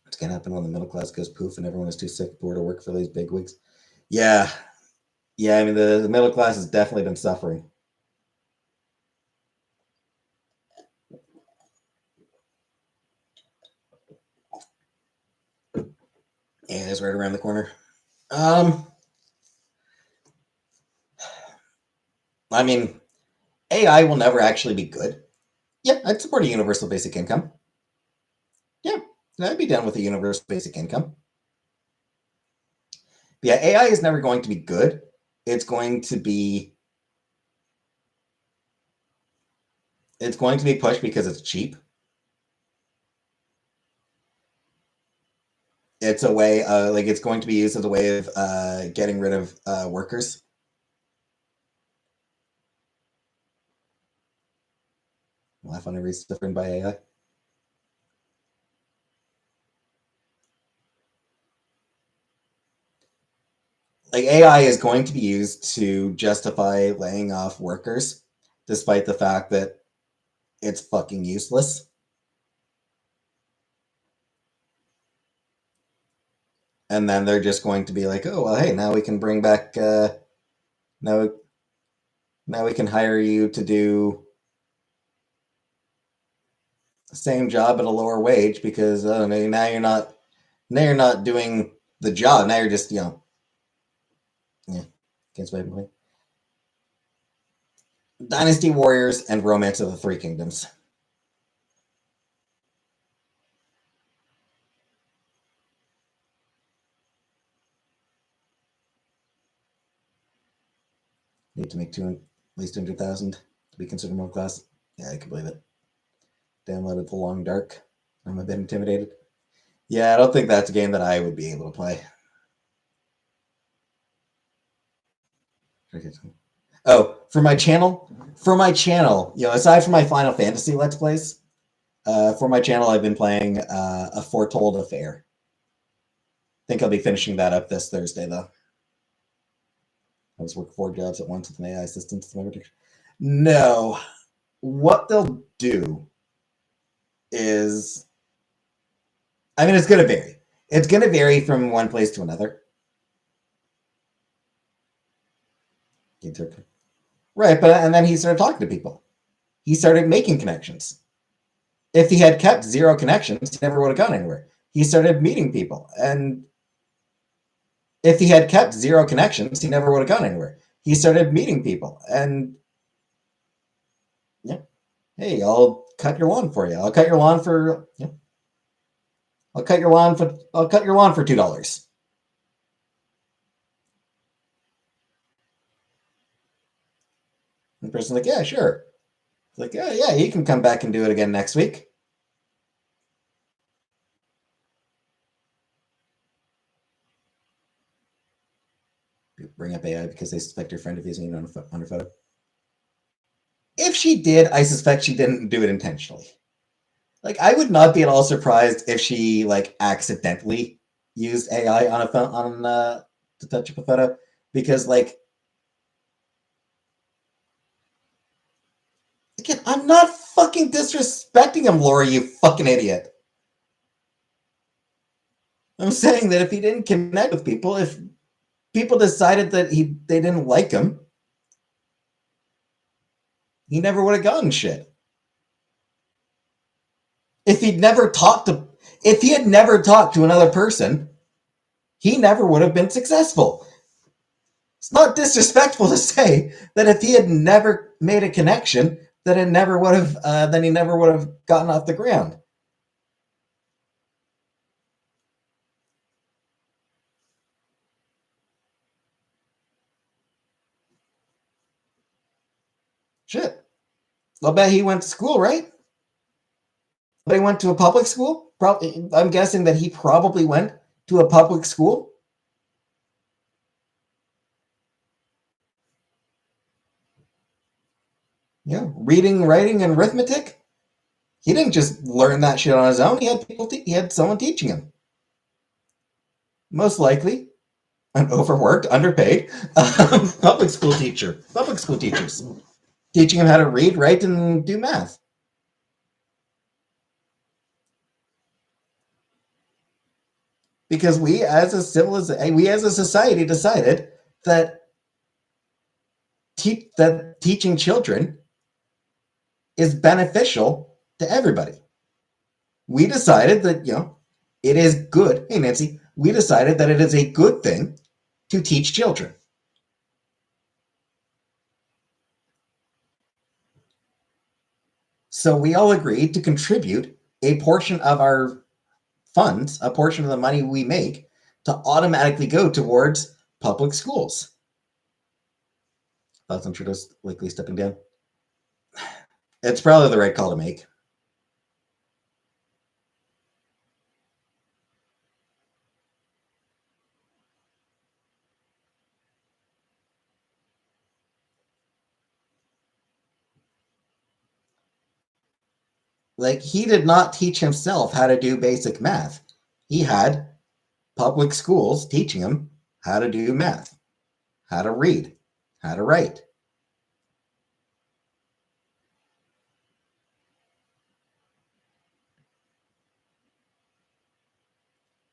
It's going to happen when the middle class goes poof and everyone is too sick, bored to work for these bigwigs. Yeah. Yeah, I mean, the middle class has definitely been suffering. Yeah, it's right around the corner. I mean, AI will never actually be good. Yeah, I'd support a universal basic income. Yeah, I'd be down with a universal basic income. But yeah, AI is never going to be good. It's going to be pushed because it's cheap. It's a way, like it's going to be used as a way of getting rid of workers. Laugh on every stuff written by AI. Like AI is going to be used to justify laying off workers, despite the fact that it's fucking useless. And then they're just going to be like, oh well, hey, now we can bring back now we can hire you to do the same job at a lower wage because now you're not doing the job. Now you're just yeah. Against my point. Dynasty Warriors and Romance of the Three Kingdoms. Need to make at least 200,000 to be considered middle class. Yeah, I can believe it. Downloaded The Long Dark. I'm a bit intimidated. Yeah, I don't think that's a game that I would be able to play. Oh, for my channel, aside from my Final Fantasy Let's Plays, for my channel, I've been playing A Foretold Affair. I think I'll be finishing that up this Thursday, though. I was working 4 jobs at once with an AI assistant. No. What they'll do is, I mean, it's going to vary. It's going to vary from one place to another. Right, and then he started talking to people. He started making connections. If he had kept zero connections, he never would have gone anywhere. He started meeting people, and if he had kept zero connections, he never would have gone anywhere. He started meeting people, and yeah, hey, I'll cut your lawn for you. I'll cut your lawn for $2. And the person's like, yeah, sure. It's like, yeah, you can come back and do it again next week. Bring up AI because they suspect your friend of using it on a photo. If she did, I suspect she didn't do it intentionally. Like, I would not be at all surprised if she like accidentally used AI on a phone to touch up a photo, because like, again, I'm not fucking disrespecting him, Laura, you fucking idiot. I'm saying that if he didn't connect with people, if people decided that they didn't like him, he never would have gotten shit. If he had never talked to another person, he never would have been successful. It's not disrespectful to say that if he had never made a connection, that it never would have, then he never would have gotten off the ground. Shit. I'll bet he went to school, right? But he went to a public school? I'm guessing that he probably went to a public school. Yeah, reading, writing, and arithmetic. He didn't just learn that shit on his own. He had someone teaching him. Most likely, an overworked, underpaid public school teacher. Public school teachers teaching him how to read, write, and do math. Because we as a society decided that teaching children is beneficial to everybody. We decided that it is good. Hey Nancy, we decided that it is a good thing to teach children. So we all agreed to contribute a portion of our funds, a portion of the money we make, to automatically go towards public schools. Thoughts on Trudeau's likely stepping down? It's probably the right call to make. Like, he did not teach himself how to do basic math. He had public schools teaching him how to do math, how to read, how to write.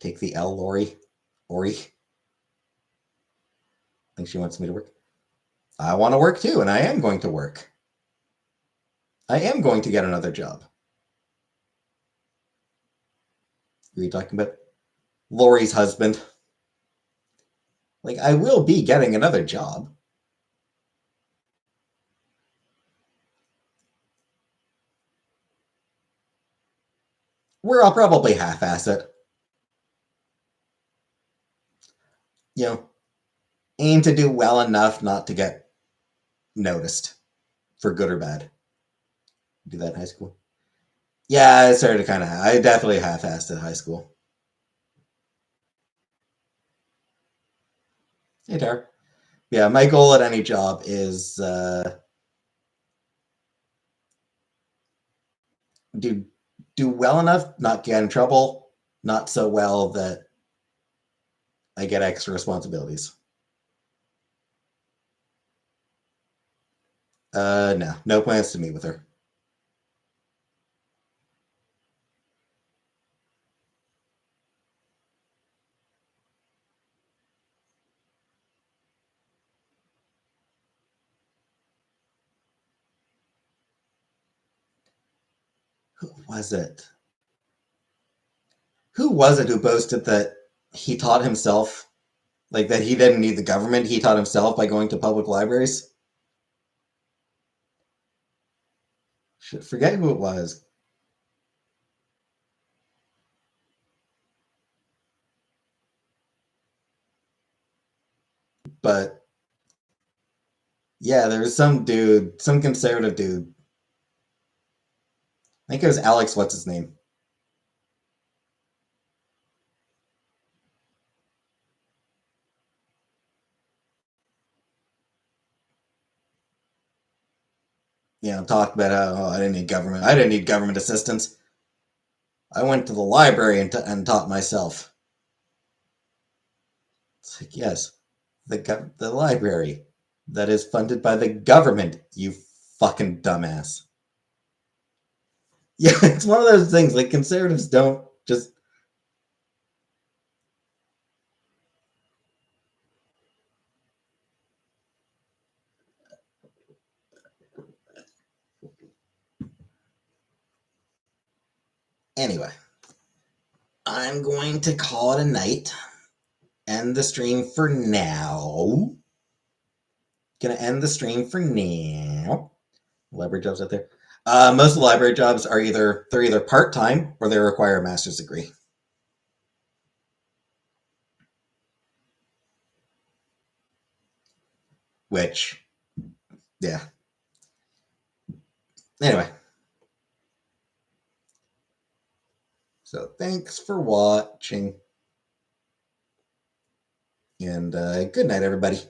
Take the L, Lori. Ori. I think she wants me to work. I want to work too, and I am going to work. I am going to get another job. Who are you talking about? Lori's husband. Like, I will be getting another job. Where I'll probably half-ass it. Aim to do well enough not to get noticed for good or bad. Do that in high school. Yeah, I definitely half-assed at high school. Hey, Tara. Yeah, my goal at any job is do well enough, not get in trouble, not so well that I get extra responsibilities. No plans to meet with her. Who was it? Who was it who boasted that he taught himself, like that he didn't need the government, he taught himself by going to public libraries? Forget who it was. But yeah, there was some dude, some conservative dude. I think it was Alex, what's his name? Talked about how I didn't need government. I didn't need government assistance. I went to the library and taught myself. It's like, yes, the library that is funded by the government, you fucking dumbass. Yeah, it's one of those things. Like, conservatives don't just. Anyway, I'm going to call it a night. End the stream for now. Gonna end the stream for now. Library jobs out there. Most of the library jobs are either part time or they require a master's degree. Which, yeah. Anyway, so thanks for watching, and good night, everybody.